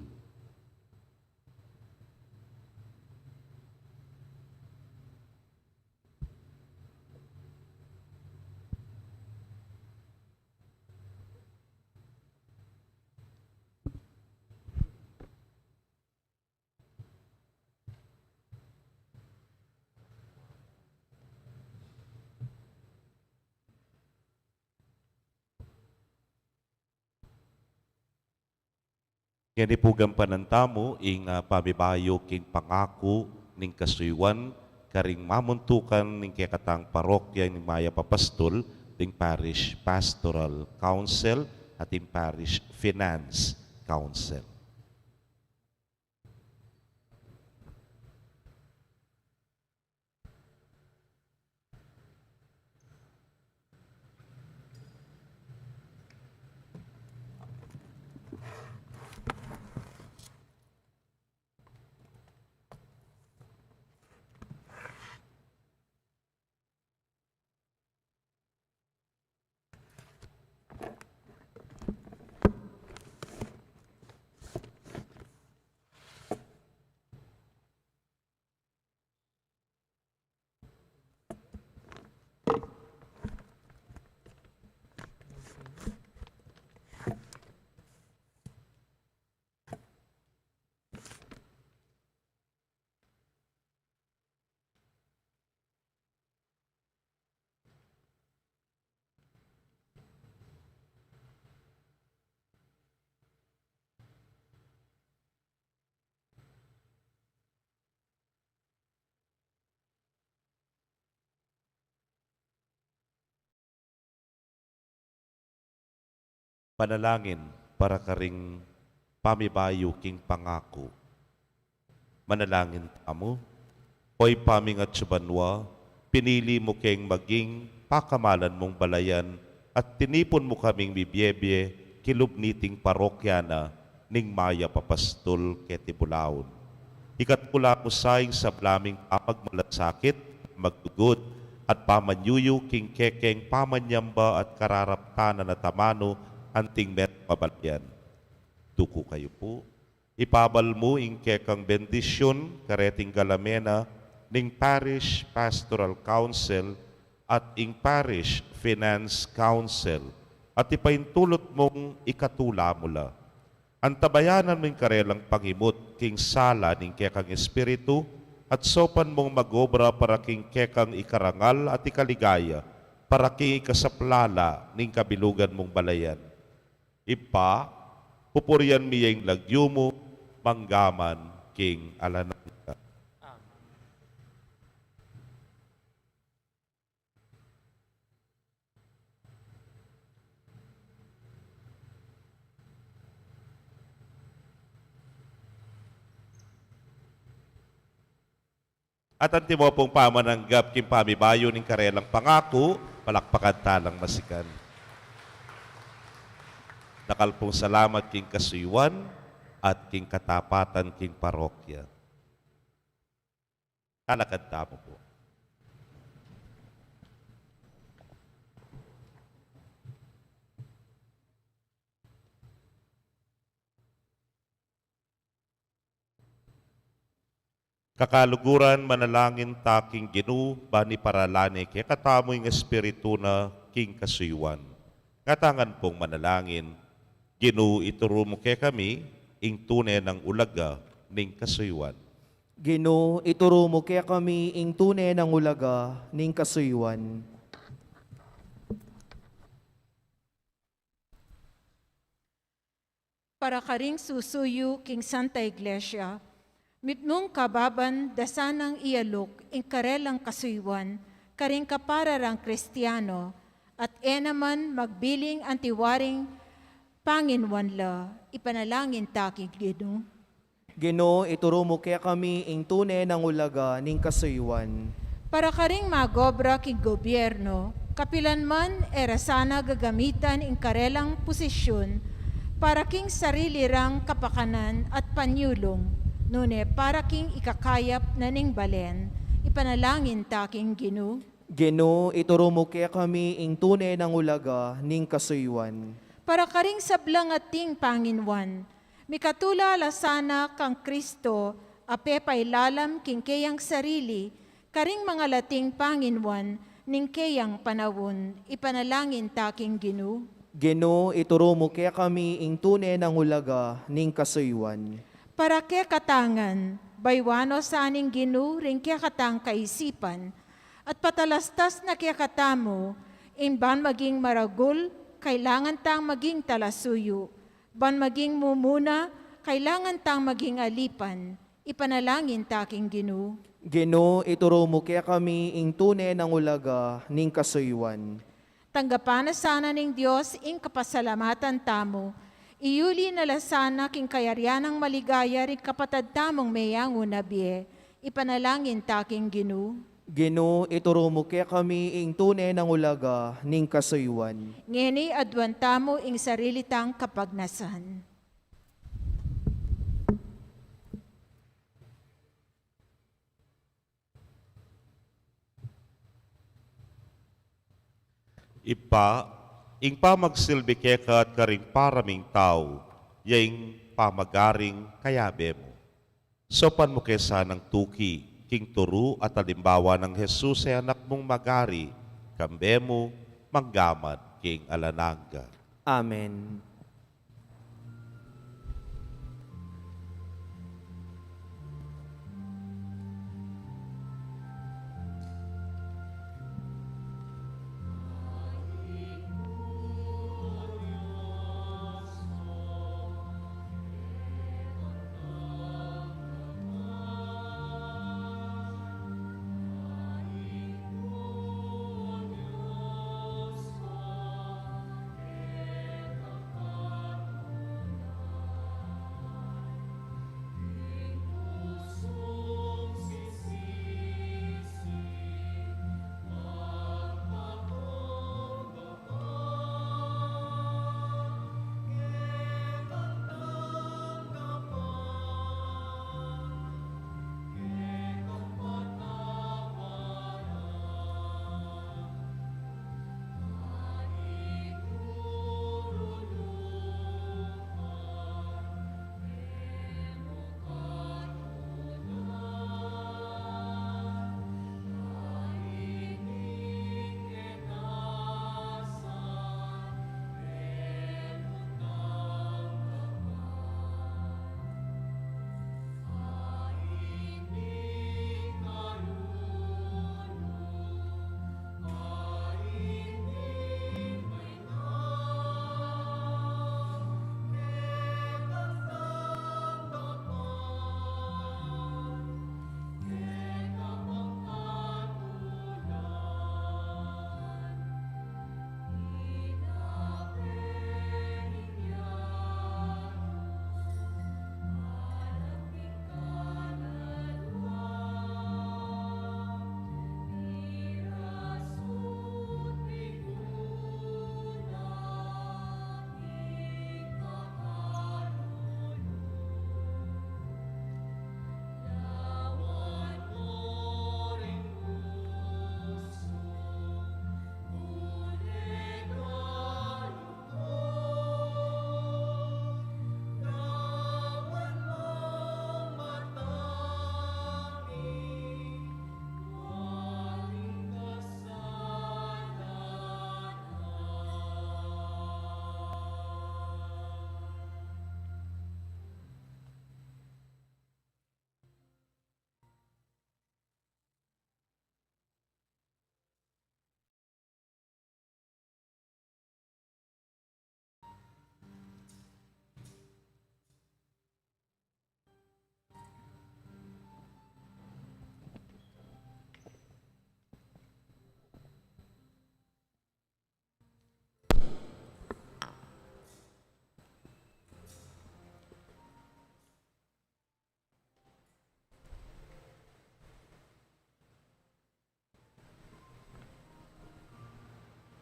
Yan ipugang panantamo ing pamibayo king pangako ning kasuywan karing mamuntukan ning kekatang parokya ning Maya Papastol ting Parish Pastoral Council at ting Parish Finance Council. Panalangin para karing pamibayo king pangako. Manalangin tamo, hoy pamingat subanwa, pinili mo keng maging pakamalan mong balayan at tinipon mo kaming bibyebye kilubniting parokyana ning Maya Papastol ketibulaon. Ikatpula mo saing sa blaming apagmalasakit, magtugod, at pamanyuyo king kekeng pamanyamba at kararaptanan na tamano anting met pabalyan. Tuko kayo po. Ipabal mo ing kekang bendisyon kareting galamena ning Parish Pastoral Council at ing Parish Finance Council at ipaintulot mong ikatula mula. Antabayanan mong karelang pangimot king sala ning kekang espiritu at sopan mong magobra para king kekang ikarangal at ikaligaya para king ikasaplala ning kabilugan mong balayan. Ipa, pupurian miyeng lagyo mo, manggaman king alananga. At ang timo pong pamananggap king pamibayo ning karelang pangako, palakpakan talang masikan. Nakalpong salamat king kasuywan at king katapatan king parokya. Kalakad mo po. Kakaluguran manalangin taking Ginu bani paralane kay katamoy ng espiritu na king kasuywan. Katangan pong manalangin, Ginu ituro mo kay kami ing tunay ng ulaga ning kasuywan. Gino, ituro mo kaya kami ing tunay ng ulaga ning kasuywan. para karing susuyo king Santa Iglesia, mitnong kababan dasanang ialok ing karelang kasuywan, karing kapararang Kristiyano, at enaman magbiling antiwaring Panginwanla, ipanalangin takig Ginoo. Ginoo, ituro mo kaya kami ing tunay ng ulaga ning kasuywan. Para karing magobra king gobyerno, kapilanman era sana gagamitan ing karelang posisyon para king sarili rang kapakanan at panyulong, nune para king ikakayap na ning balen, ipanalangin taking Ginoo. Ginoo, ituro mo kaya kami ing tunay ng ulaga ning kasuywan. Para karing sablang ating Panginwan, mikatula lasana kang Kristo, ape pailalam king kayang sarili, karing mga lating Panginwan, ning kayang panawon, ipanalangin taking Ginoo. Ginoo, ituro mo kaya kami ing tunay ng ulaga ning kasuywan. Para kaya katangan, baywano sa aning Ginoo, ring kaya katang kaisipan, at patalastas na kaya katamo, inban maging maragul, kailangan tang maging talasuyo. Ban maging mumuna, kailangan tang maging alipan. Ipanalangin taking Ginoo. Ginoo, ituro mo kaya kami ing tunay ng ulaga ning kasuywan. Tanggapan na sana ning Diyos ing kapasalamatan tamo. Iuli na lasana king kayaryanang maligaya rin kapatad tamong mayang unabie. Ipanalangin taking Ginoo. Ginoo, ituro mo kaya kami ing tunay ng ulaga ning kasuywan. Ngeni adwan tamo ing sarili tang kapagnasan. Ing pamagsilbi kekat karing paraming tao, yaing pamagaring kayabe mo. Sopan mo kesa ng tuki, king turu at alimbawa ng Jesus ay anak mong magari, kambe mo, manggamad, king alananga. Amen.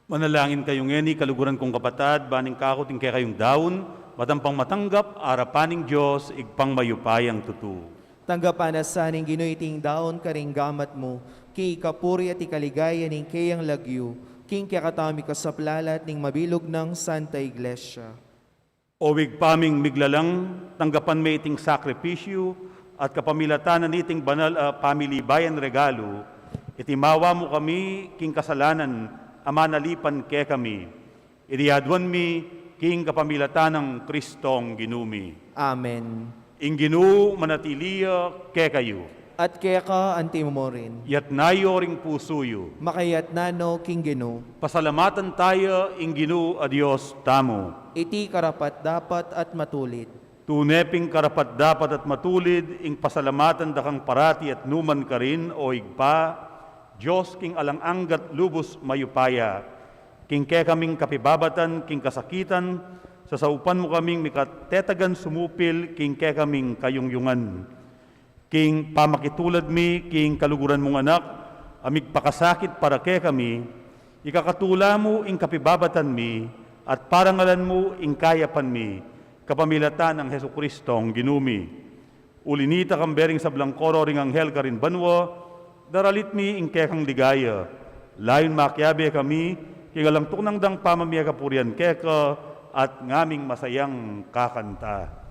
Manalangin kayong ngeni, kaluguran kong kapatad, baning kakot kay kayong daon, matampang matanggap, arapaning Diyos, igpang mayupayang tutu. Tanggapan na saning ginuiting daon karing gamat mo, kay kapuri at ikaligaya ning kayang lagyo, king kakatami kasaplalat ning mabilog ng Santa Iglesia. Owig paming miglalang, tanggapan may iting sakripisyo, at kapamilatanan iting banal family bayan regalo, itimawa mo kami, king kasalanan, ama nalipan ke kami. Iriadwan mi, king kapamilatan ng Kristong ginumi. Amen. Ing ginu manatiliya ke kayo. At kaya ka antimo mo rin, Yat nayo ring pusuyo. makayat nano king Gino, Pasalamatan tayo, ing ginu a Diyos tamo. iti karapat dapat at matulid. Tuneping karapat dapat at matulid, ing pasalamatan dakang parati at numan ka rin, o igpa, Diyos king alang-anggat lubos mayupaya, king ke kaming kapibabatan, king kasakitan, sasaupan mo kaming mikatetagan sumupil, king ke kaming kayungyungan. King pamakitulad mi, king kaluguran mong anak, amig pakasakit para ke kami, ikakatula mo ing kapibabatan mi, at parangalan mo ing kayapan mi, kapamilatan ng Heso Kristong ginumi. Ulinita kang bering sa blangkoro ring anghel ka rin banwa, daralit mi ing kekang ligaya. Layon makyabe kami, kigalang tunang dang pamamiya kapurian keka, at ngaming masayang kakanta.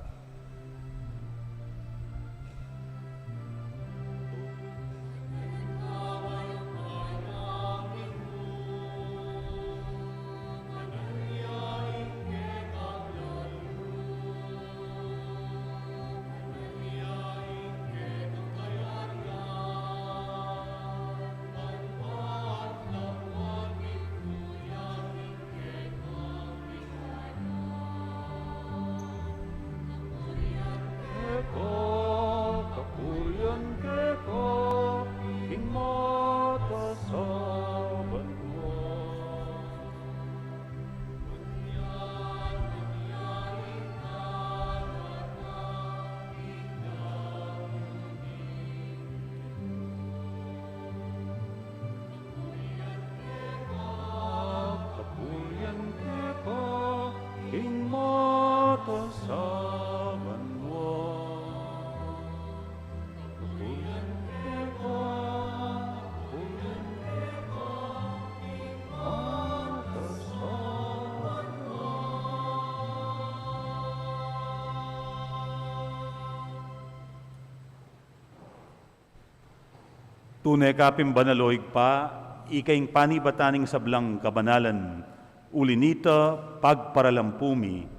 Tunay kapim banaloig pa, ikaing panibataning sablang kabanalan, ulinita pagparalampumi,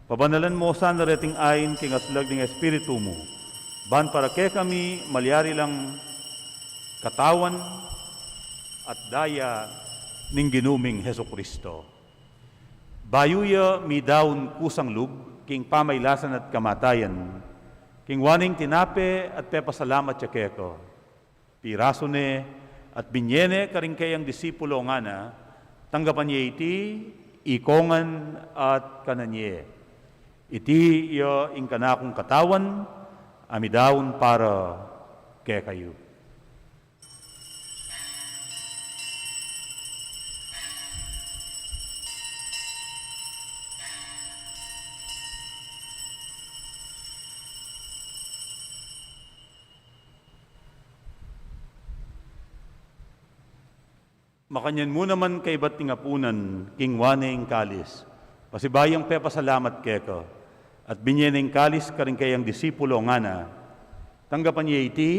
pabanalan mo sa narating ayin king aslag ng Espiritu mo, ban para ke kami malyari lang katawan at daya ning ginuming Heso Kristo. Bayuya mi daun kusang lub, king pamaylasan at kamatayan, king waning tinape at pepasalamat siya keko. Piraso ne at binyene karing kayang disipulo nga na, tanggapan niya iti, ikongan at kananye. Iti iyo ing kanakong katawan, amidaon para kaya kayo. Makanyan mo naman kay ba't tingapunan, king waneng kalis. Pasibayang pepasalamat keko. At binyeneng kalis karing kayang disipulo nga na. Tanggapan niya iti,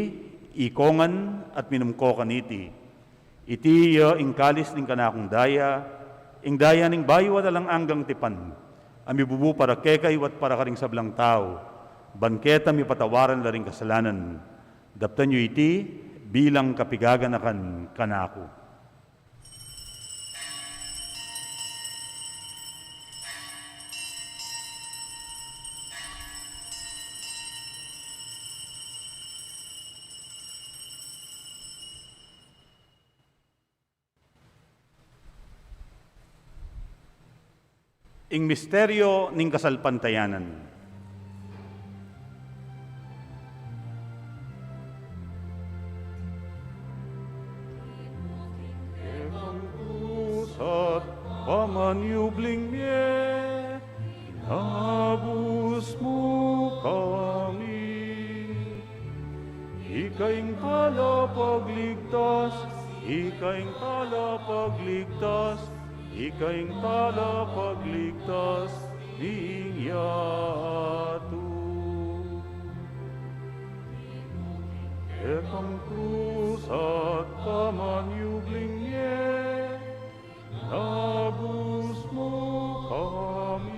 ikongan at minumkokan iti. Iti ing kalis ning kanakong daya, ing daya ning bayo at alang anggang tipan. Ami bubu para kekay wat para karing sablang tao. Banketa mi patawaran laring kasalanan. Daptan niyo iti, bilang kapigaganakan kanako. Ing misteryo ning kasalpantayanan. Ebang pusat pamanyubling mie, inabus mo kami. Ikaing talapagligtas, ikaing talapagligtas, ikaing talapagligtas, niyato. Ekang krus at pamanyubling niya, nabus mo kami.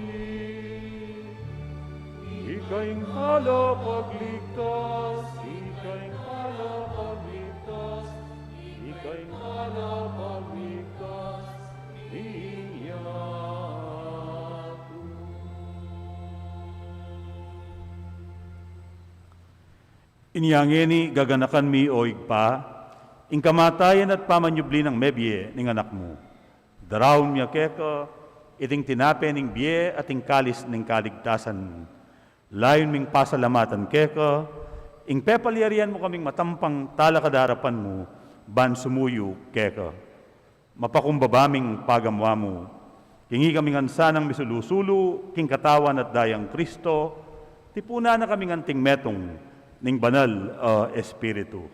Ikaing talapagligtas, ikaing talapagligtas, ikaing talapagligtas, niyato. Inyangeni gaganakan mi o igpa, ing kamatayan at pamanyubli ng mebye ning anak mo. Darawon miya keka, iting tinape ning biye at ing kalis ning kaligtasan. Layon ming pasalamatan keka, ing pepalyarian mo kaming matampang talakadarapan mo, ban sumuyo keka. Mapakumbabaming pagamwa mo, kingi kaming ansanang misulusulu, king katawan at dayang Kristo, tipuna na kaming anting metong, ning banal espiritu.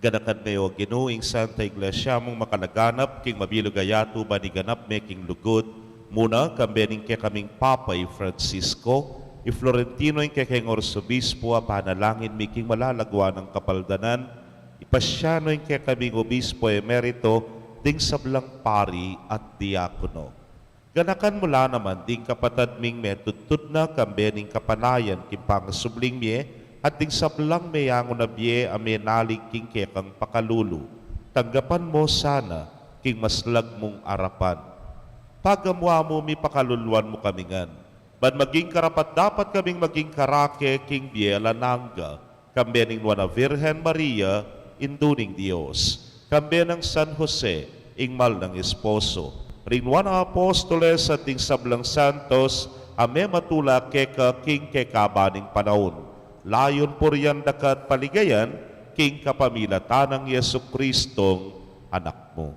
Ganakan mayo ginuing Santa Iglesia mong makalaganap king mabilugayato ba ni ganap making lugod muna kambening kay kaming Papay Francisco i Florentino ing kay keng Orsobispo a panalangin making malalagwa ng kapaldanan ipasyano ing kay kaming Obispo emerito ding sablang pari at diakono. Ganakan mula naman ding kapatad ming metutut na kambening kapanayan king pangasubling miye at ding sablang mayango na biye amenalig king kekang pakalulu. Tanggapan mo sana king maslag mong arapan. Pagamwa mo mi pakaluluan mo kamingan. Ban maging karapat dapat kaming maging karake king biye lanangga. Kambe ning Nuana Virgen Maria, induning Dios. Kambe ng San Jose, ingmal ng esposo. Ring Nuana Apostoles at ding sablang santos, ame matula keka king kekabaning panahon. Layon por yan dakat paligayan, king kapamilatan ng Yesu Kristong anak mo.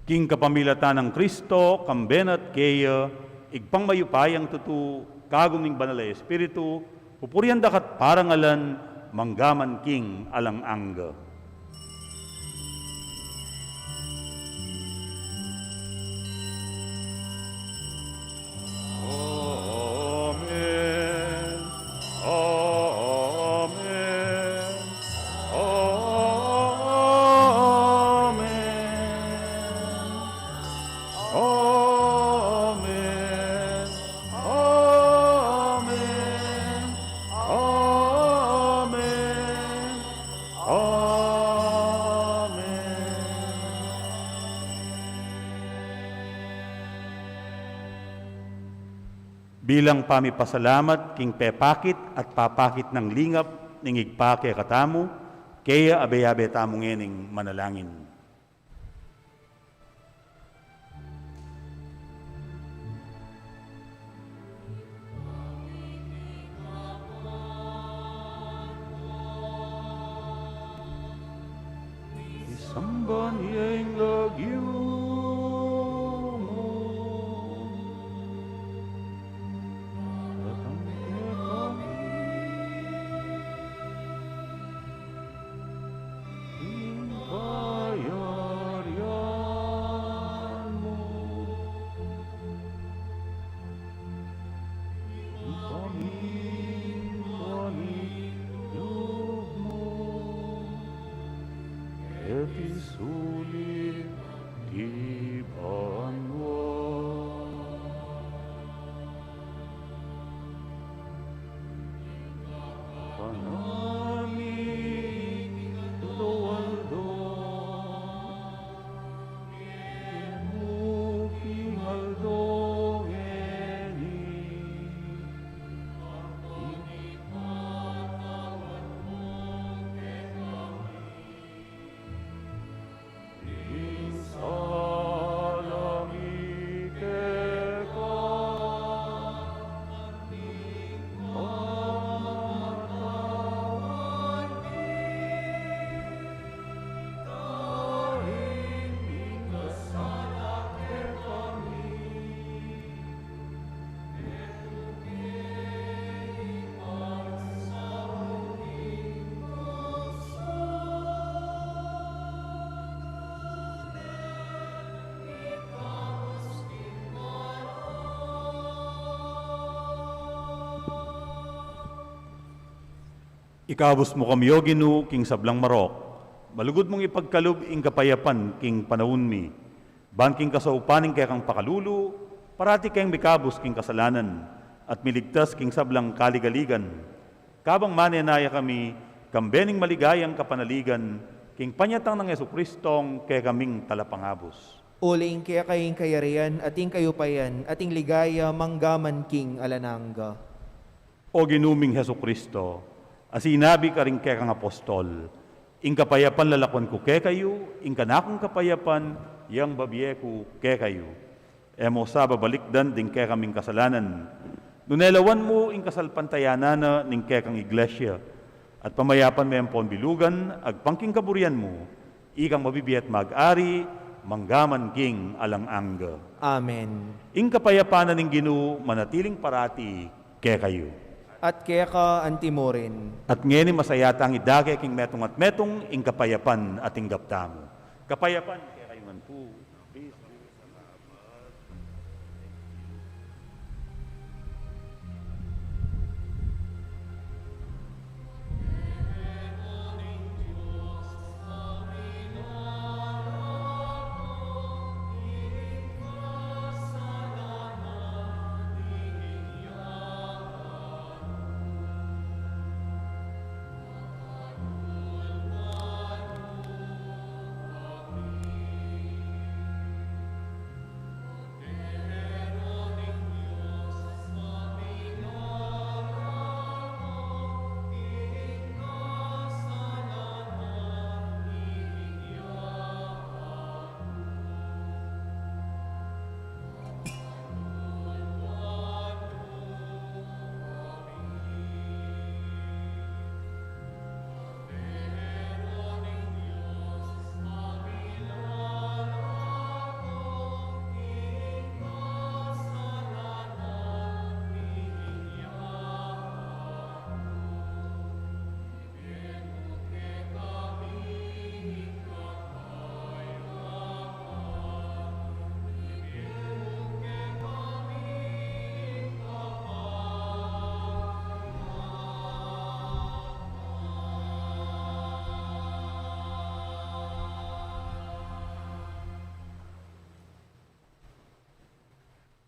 King kapamilatan ng Kristo, kambenat kaya, igpang mayupayang tutu, kaguming banal na espiritu, pupurian dakat parangalan, manggaman king alang angga. Bilang pamipasalamat king pepakit at papakit ng lingap ning igpake katamu, kaya abe-abe tamong ening manalangin. Isamba niya ing lagyo Sulit di banwa. Panamig luwaldo, imuking aldo ngeni. Insala Ikabos mo kami, O Ginoo, king sablang marok. Malugod mong ipagkalub ing kapayapan king panahon mi. Ban king kasaupaning kaya kang pakalulu, parati kayang mikabos king kasalanan, at miligtas king sablang kaligaligan. Kabang manenaya kami, kambening maligayang kapanaligan, king panyatang ng Jesucristong kaya kaming talapangabos. Uling kaya kayong kayarian, ating kayupayan, ating ligaya, manggaman king alanangga. O ginuming Jesucristo, asinabi ka rin kaya kang apostol, ing kapayapan lalakwan ko kaya kayo, ing kanakong kapayapan, yang babiye ko kaya kayo. Emo sa babalikdan din kaya kaming kasalanan. Nunelawan mo ing kasalpantayanana ning kaya kang iglesia, at pamayapan may ampon bilugan, agpangking kaburian mo, ikang mabibiyat mag-ari, manggaman king alang-angga. Amen. Ing kapayapanan ng Ginoo manatiling parati kaya kayo. At kaya ka antimo rin. At ngeni masayata ang idake king metong at metong ing kapayapan ating gaptamo. Kapayapan kaya kayo man po. Please.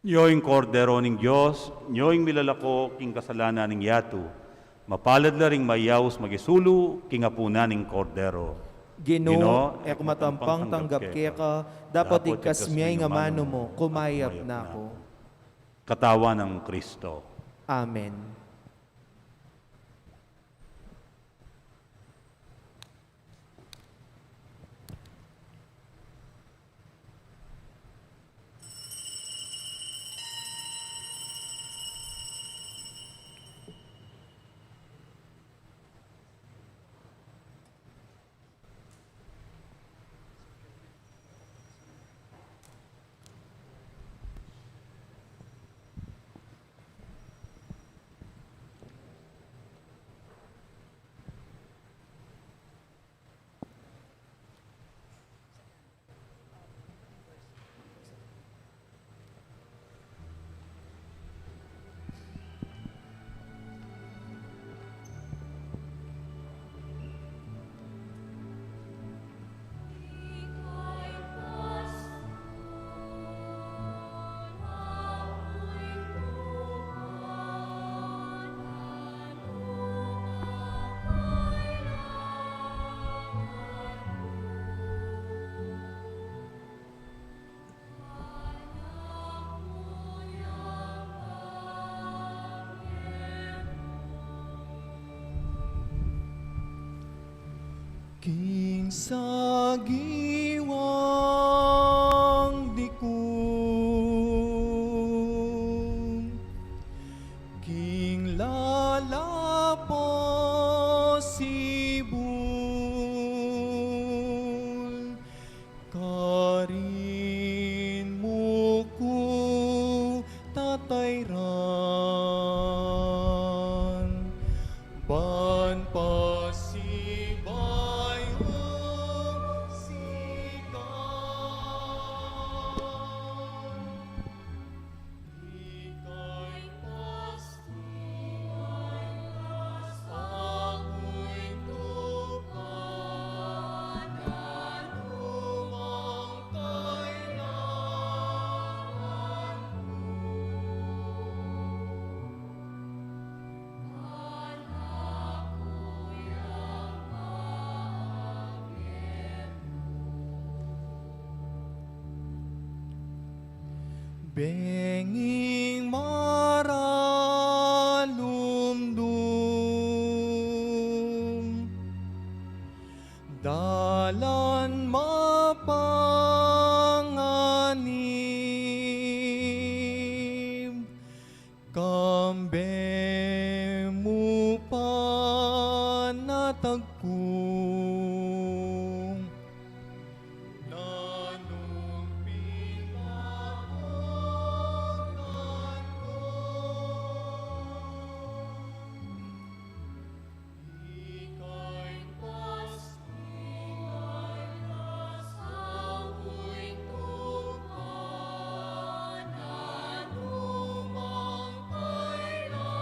Nyoing kordero ning Diyos, nyoing milalako king kasalanan ning yatu, mapalad la ring mayaws magisulu king apuna ning kordero. Ginoo, ek matampang tanggap kaya ka, dapat ikasmiyay nga mano mo, kumayap na ako. Katawan ng Kristo. Amen. King sagiwang dikong, King lalapos sibul, karin mo ko tatayran, ban pasibay. Benging maralumdum, dalan mapanganib, kambe mo pa natagkong, nanumpit ako ika'y pasningan na sa ako'y tupan, anumang kailangan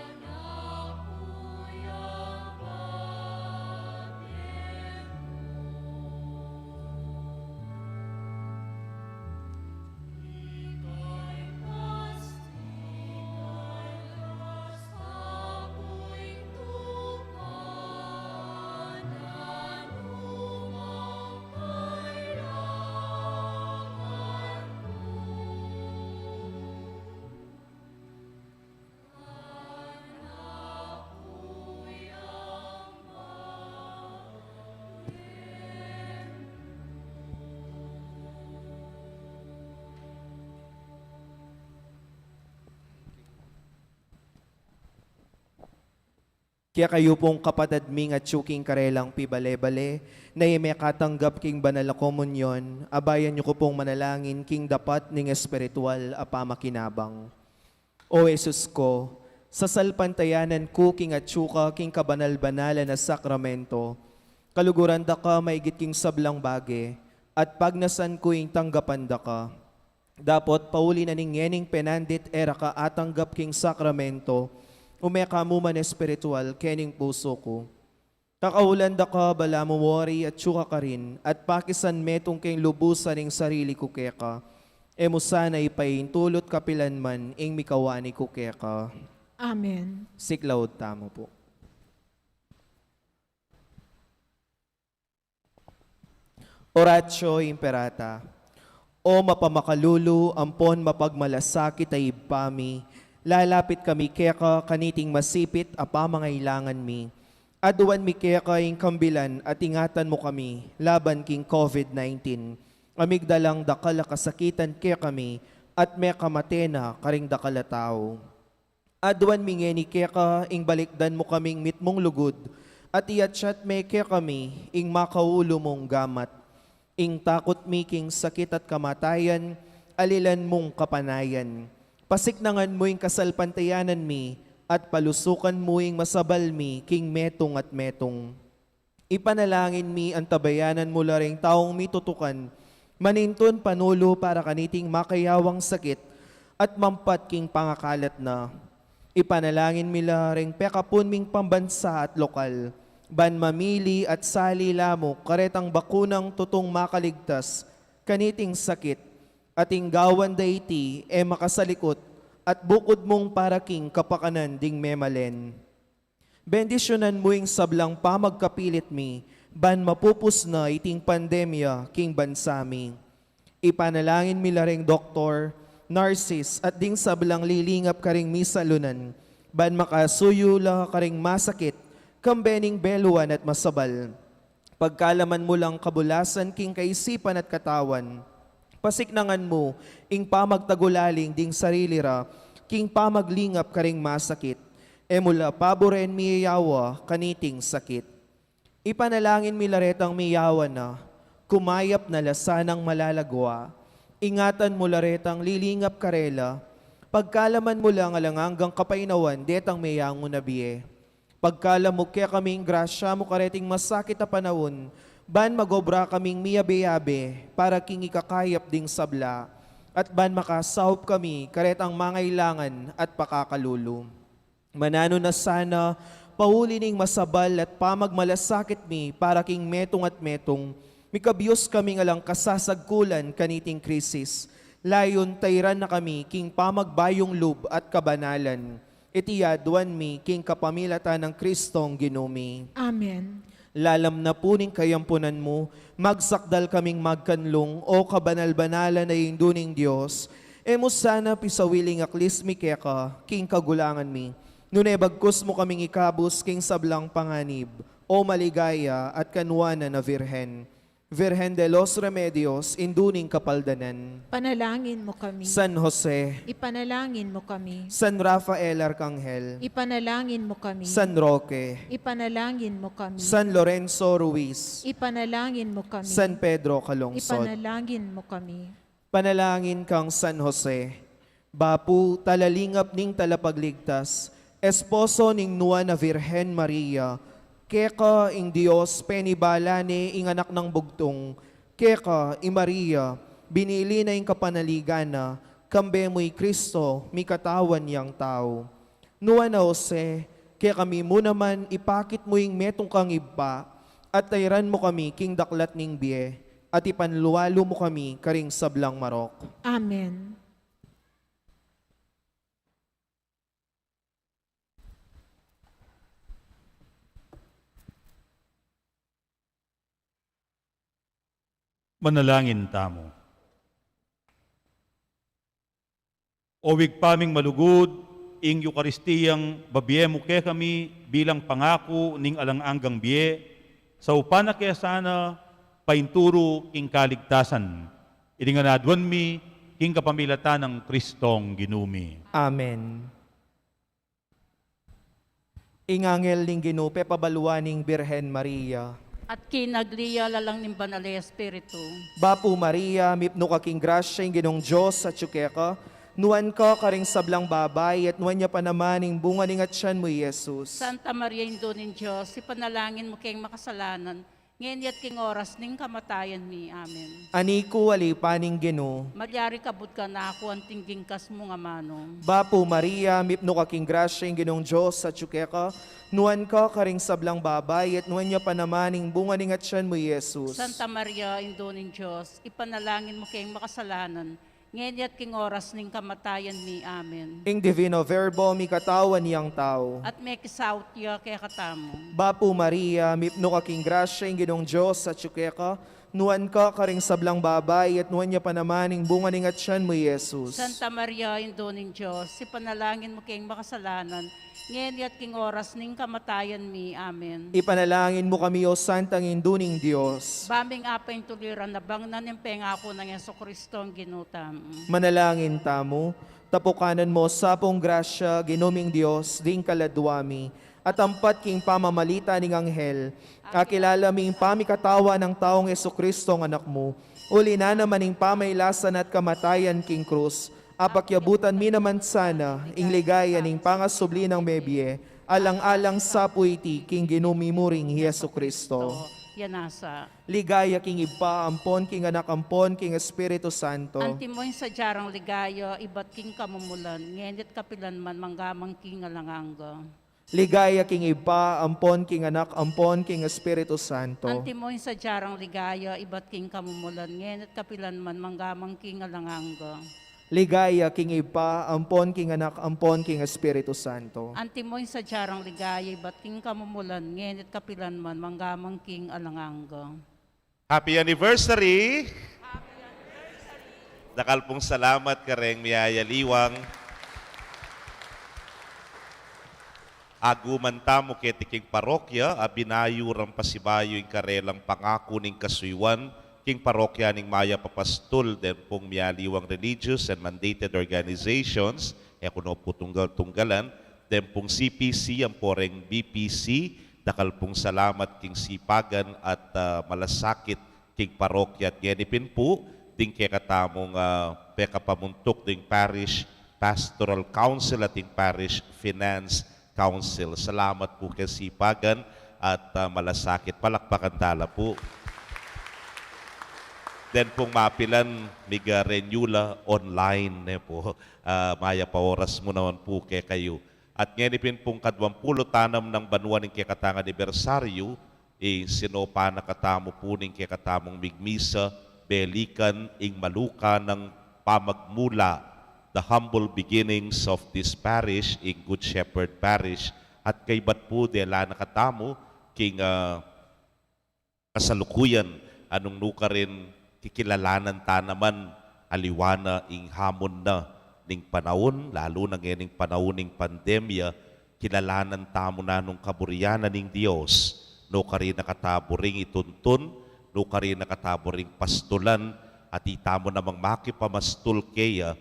anak ko'y ang bagay ika'y pasningan na sa ako'y tupan, anumang kailangan anak ko'y ang Kaya kayo pong kapatid ming at tsuking karelang pibale-bale, na ime katanggap king banal na komunyon, abayan niyo ko pong manalangin king dapat ning espiritual apamakinabang. O Jesus ko, sa salpantayanan ko king at tsuka king kabanal-banalan na sakramento, kaluguran da ka maigit king sablang bage, at pagnasan ko ing tanggapan da ka. Dapot pauli na ning yening penandit era ka atanggap king sakramento, umeka mo man espiritual kening puso ko. Kakaulan da ka bala mo wari at tsuka ka rin, at pakisan metong king lubusan ing sarili ko keka. E mo sana ipain tulot kapilan man ing mikawani ko keka. Amen. Siklaw tamo po. Oratio Imperata. O mapamakalulu, ampon mapagmalasakit ay ibpami, lalapit kami keka kaniting masipit apamangailangan mi. Aduan mi keka ing kambilan at ingatan mo kami, laban king COVID-19. Amigdalang dakala kasakitan kaya kami, at may kamatena karing dakala tao. Aduan mi ngeni keka ing balikdan mo kaming mitmong lugod, at iatsyat me kaya kami, ing makaulo mong gamat. Ing takot mi king sakit at kamatayan, alilan mong kapanayan. Pasiknangan mo ing kasalpantayanan mi, at palusukan mo ing masabal mi, king metong at metong. Ipanalangin mi ang tabayanan mo laring taong mitutukan, maninton panulo para kaniting makayawang sakit, at mampat king pangakalat na. Ipanalangin mi laring pekapun ming pambansa at lokal, ban mamili at sali lamo karetang bakunang tutong makaligtas, kaniting sakit, ating gawan daiti e makasalikot, at bukod mong para king kapakanan ding memalen. Bendisyonan mo ing sablang pamagkapilit mi, ban mapupus na iting pandemya king bansami. Ipanalangin mi laring doktor, narsis at ding sablang lilingap karing misalunan, ban makasuyo la karing masakit, kambening beluan at masabal. Pagkalaman mo lang kabulasan king kaisipan at katawan, pasiknangan mo, ing pamagtagulaling ding sarili ra, king pamaglingap karing masakit, e mula paboren miyawa kaniting sakit. Ipanalangin mi laretang miyawa na, kumayap na lasanang malalagwa, ingatan mo laretang lilingap karela, pagkalaman mo lang alangang kapainawan, detang mayango na biye. Pagkalamog kaya kaming grasya mo kareting masakit na panahon, ban magobra kaming miyabe-yabe, para king ikakayap ding sabla, at ban makasahop kami karetang mangailangan at pakakalulu. Manano na sana, pauli ning masabal at pamagmalasakit mi, para king metong at metong, mikabiyos kaming alang kasasagkulan kaniting krisis, layon tayran na kami king pamagbayong lub at kabanalan, itiyaduan mi king kapamilatan ng Kristong ginumi. Amen. Lalam na puning kayampunan mo, magsakdal kaming magkanlong o kabanal-banalan na induning Diyos, emo sana pisawiling aklis mi keka, king kagulangan mi. Nunay bagkus mo kaming ikabus king sablang panganib, o maligaya at kanwana na Virhen. Virhen de los Remedios, induning kapaldanan. Panalangin mo kami. San Jose, Ipanalangin mo kami. San Rafael Arcangel, Ipanalangin mo kami. San Roque, Ipanalangin mo kami. San Lorenzo Ruiz, Ipanalangin mo kami. San Pedro Calungsod. Ipanalangin mo kami. Panalangin kang San Jose, Bapu talalingap ning talapagligtas, esposo ning nuwa na Virhen Maria, keka ing Dios penibalane ing anak ng bugtong, keka ing Maria, binili na ing kapanaligana, kambe mo'y Kristo, mi katawan yang tao. Nuwa na Jose, kaya kami mo naman ipakit mo ing metong kang iba, at tayran mo kami king daklat ning biye, at ipanluwalo mo kami karing sablang marok. Amen. Manalangin tamo. Owig paming malugod, ing Eukaristiyang babiyemo ke kami bilang pangako ning alang-anggang biye, sa upana kaya sana painturo king kaligtasan. Ininganadwan mi king kapamilatan ng Kristong ginumi. Amen. Ingangel ning ginupe pabaluaning Birhen Maria, At kinagliya lalang ng banal na Espiritu. Bapu Maria, mipno ka king grasya ing ginong Diyos sa tsukeka, nuan ka karing sablang babay at nuan niya pa naman ing bunga ning atyan mo, Jesus. Santa Maria, Indo ng Diyos, ipanalangin mo kayong makasalanan, ngayon yat king oras ning kamatayan mi. Amen. Aniku alipaning Gino, Magyari kabut ka na ako ang tingging kas mo nga mano. Bapu Maria, mipno ka king grasya ing ginong Diyos sa tsukeka, nuan ka karing sablang babay at nuan niya pa naman ing bunga ning atyan mo, Jesus. Santa Maria, Indo ng Diyos, ipanalangin mo kayong makasalanan, ngayon yat king oras ning kamatayan mi. Amen. Ing Divino Verbo, mi katawan niyang tao. At may kisawt ya kaya katamo. Bapu Maria, mipno ka king grasya ing ginong Diyos sa tsukeka, nuan ka karing sablang babay at nuan niya pa naman ing bunga ning atyan mo, Jesus. Santa Maria, Indo ng Diyos, ipanalangin mo kayong makasalanan, ngayon yat king oras ning kamatayan mi. Amen. Ipanalangin mo kami, O Santang Induning Diyos. Baming apay tuliran na bang nanimpenga ako ng Yeso Kristo ang ginutam. Manalangin tamo, tapukanan mo sa pong grasya, ginuming Diyos, ding kaladwami, at ampat king pamamalita ning anghel, kakilala ming pamikatawa ng taong Yeso Kristo ang anak mo, uli na naman ing pamaylasan at kamatayan king krus, apakyabutan mi naman sana, ing ligaya ning pangasubli ng mebye, alang-alang sa puiti king ginumimuring Yeso Kristo. Yanasa. Ligaya king iba, ampon king anak, ampon king Espiritu Santo. Antimoy sa jarang ligaya, ibat king kamumulan, ngendit kapilan man manggamang king alanganga. Ligaya king iba, ampon king anak, ampon king Espiritu Santo. Antimoy sa jarang ligaya, ibat king kamumulan, ngendit kapilan man manggamang king alanganga. Ligaya king iba, ampon king anak, ampon king Espiritu Santo. Antimoy sa jarang ligaya, ibat king kamumulan, ngendit kapilan man manggamang king alanganga. Happy anniversary! Dakal pong salamat kareng miyayaliwang. Aguman tamo ketiking parokya, abinayo ram pasibayo yung karelang pangako ning kasuywan, king parokya ning Maya Papastol, den pong miyaliwang religious and mandated organizations, kuno po tunggalan, den pong CPC, ang poreng BPC, dakal pong salamat king sipagan at malasakit king parokya at genipin po, ding kaya katamong pekapamuntok ding Parish Pastoral Council at ding Parish Finance Council. Salamat po kay sipagan at malasakit. Palakpakan tala po. Then pong mapilan, miga renyula online po. Maya pa oras mo naman po kay kayo. At ngenipin pong 20 tanam ng banwa ng kekatang anibersaryo, sinopa na katamo po ng kekatamong migmisa, belikan, ing maluka ng pamagmula, the humble beginnings of this parish, ing Good Shepherd Parish. At kay bat po, dela nakatamo, king kasalukuyan anong nuka rin kikilalanan ta naman aliwana ing hamon na ning panahon, lalo na ngayon ning panahon ning pandemya, kilalanan tamo na nung kaburiyanan ning Dios, no kari nakataboring ituntun, no kari nakataboring pastulan, at itamo namang makipamastul kaya,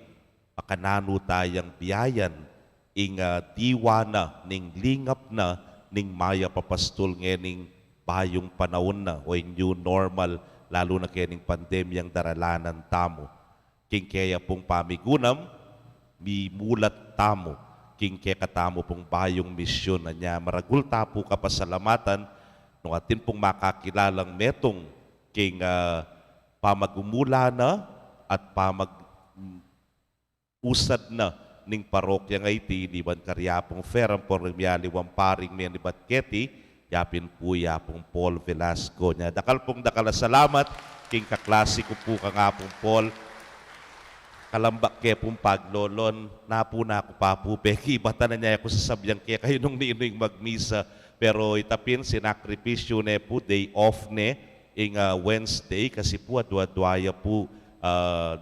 makanano tayang biyayan, ing diwa na, ning lingap na, ning maya papastul ngayon bayong panahon na, o new normal, lalo na kaya ning pandemyang daralanan tamo. King kaya pong pamigunam, mimulat tamo, king kaya katamo pong bayong misyon na niya, maragul tapo kapasalamatan, nung atin pong makakilalang metong king pamagumula na at usad na ning parokya nga iti, liban karyapong feram por remyaliwang paring may nibat keti, yapin po yapong Paul Velasco niya. Dakal salamat, king kaklasiko po ka nga pong Paul, kalambak kaya pong paglolon, napo na ako pa po, peki, bata na niya ako sa sabyang kaya kayo nung niinoy magmisa, pero itapin, sinakripisyo ne po, day off ne, ing Wednesday, kasi po adwa-adwaya po,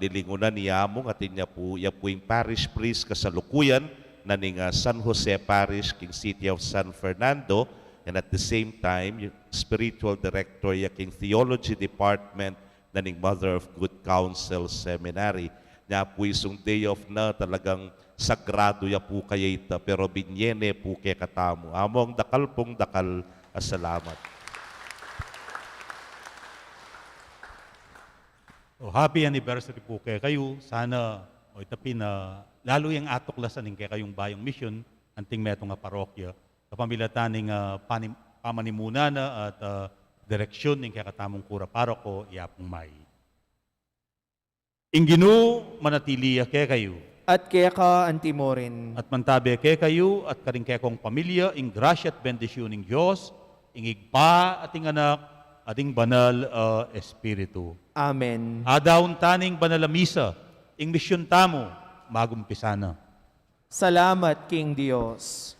nilingunan niya mo, atin niya po, yung parish priest kasalukuyan, na ning San Jose Parish, king City of San Fernando, and at the same time, yung spiritual director, yung theology department, na ning Mother of Good Counsel Seminary, na po isang day off na talagang sagrado ya po kaya ita, pero binyene po kaya katamo. Among dakal pong dakal, salamat. Happy anniversary po kaya kayo. Sana, itapin na lalo yung atuklasan ng kaya kayong bayong mission, anting metong nga parokya, kapamilatan ng pamanimuna na at direksyon ng kaya katamong kura paroko, iyapong may. Inginu manatiliya kaya kayo. At kaya ka antimorin. At mantabi kaya kayo at karing kaya kong pamilya, ing grasya at bendisyon ng Diyos, ing igpa ating anak, ating banal espiritu. Amen. Adaon taning banal a misa, ing misyon tamo, magumpisa na. Salamat, King Dios.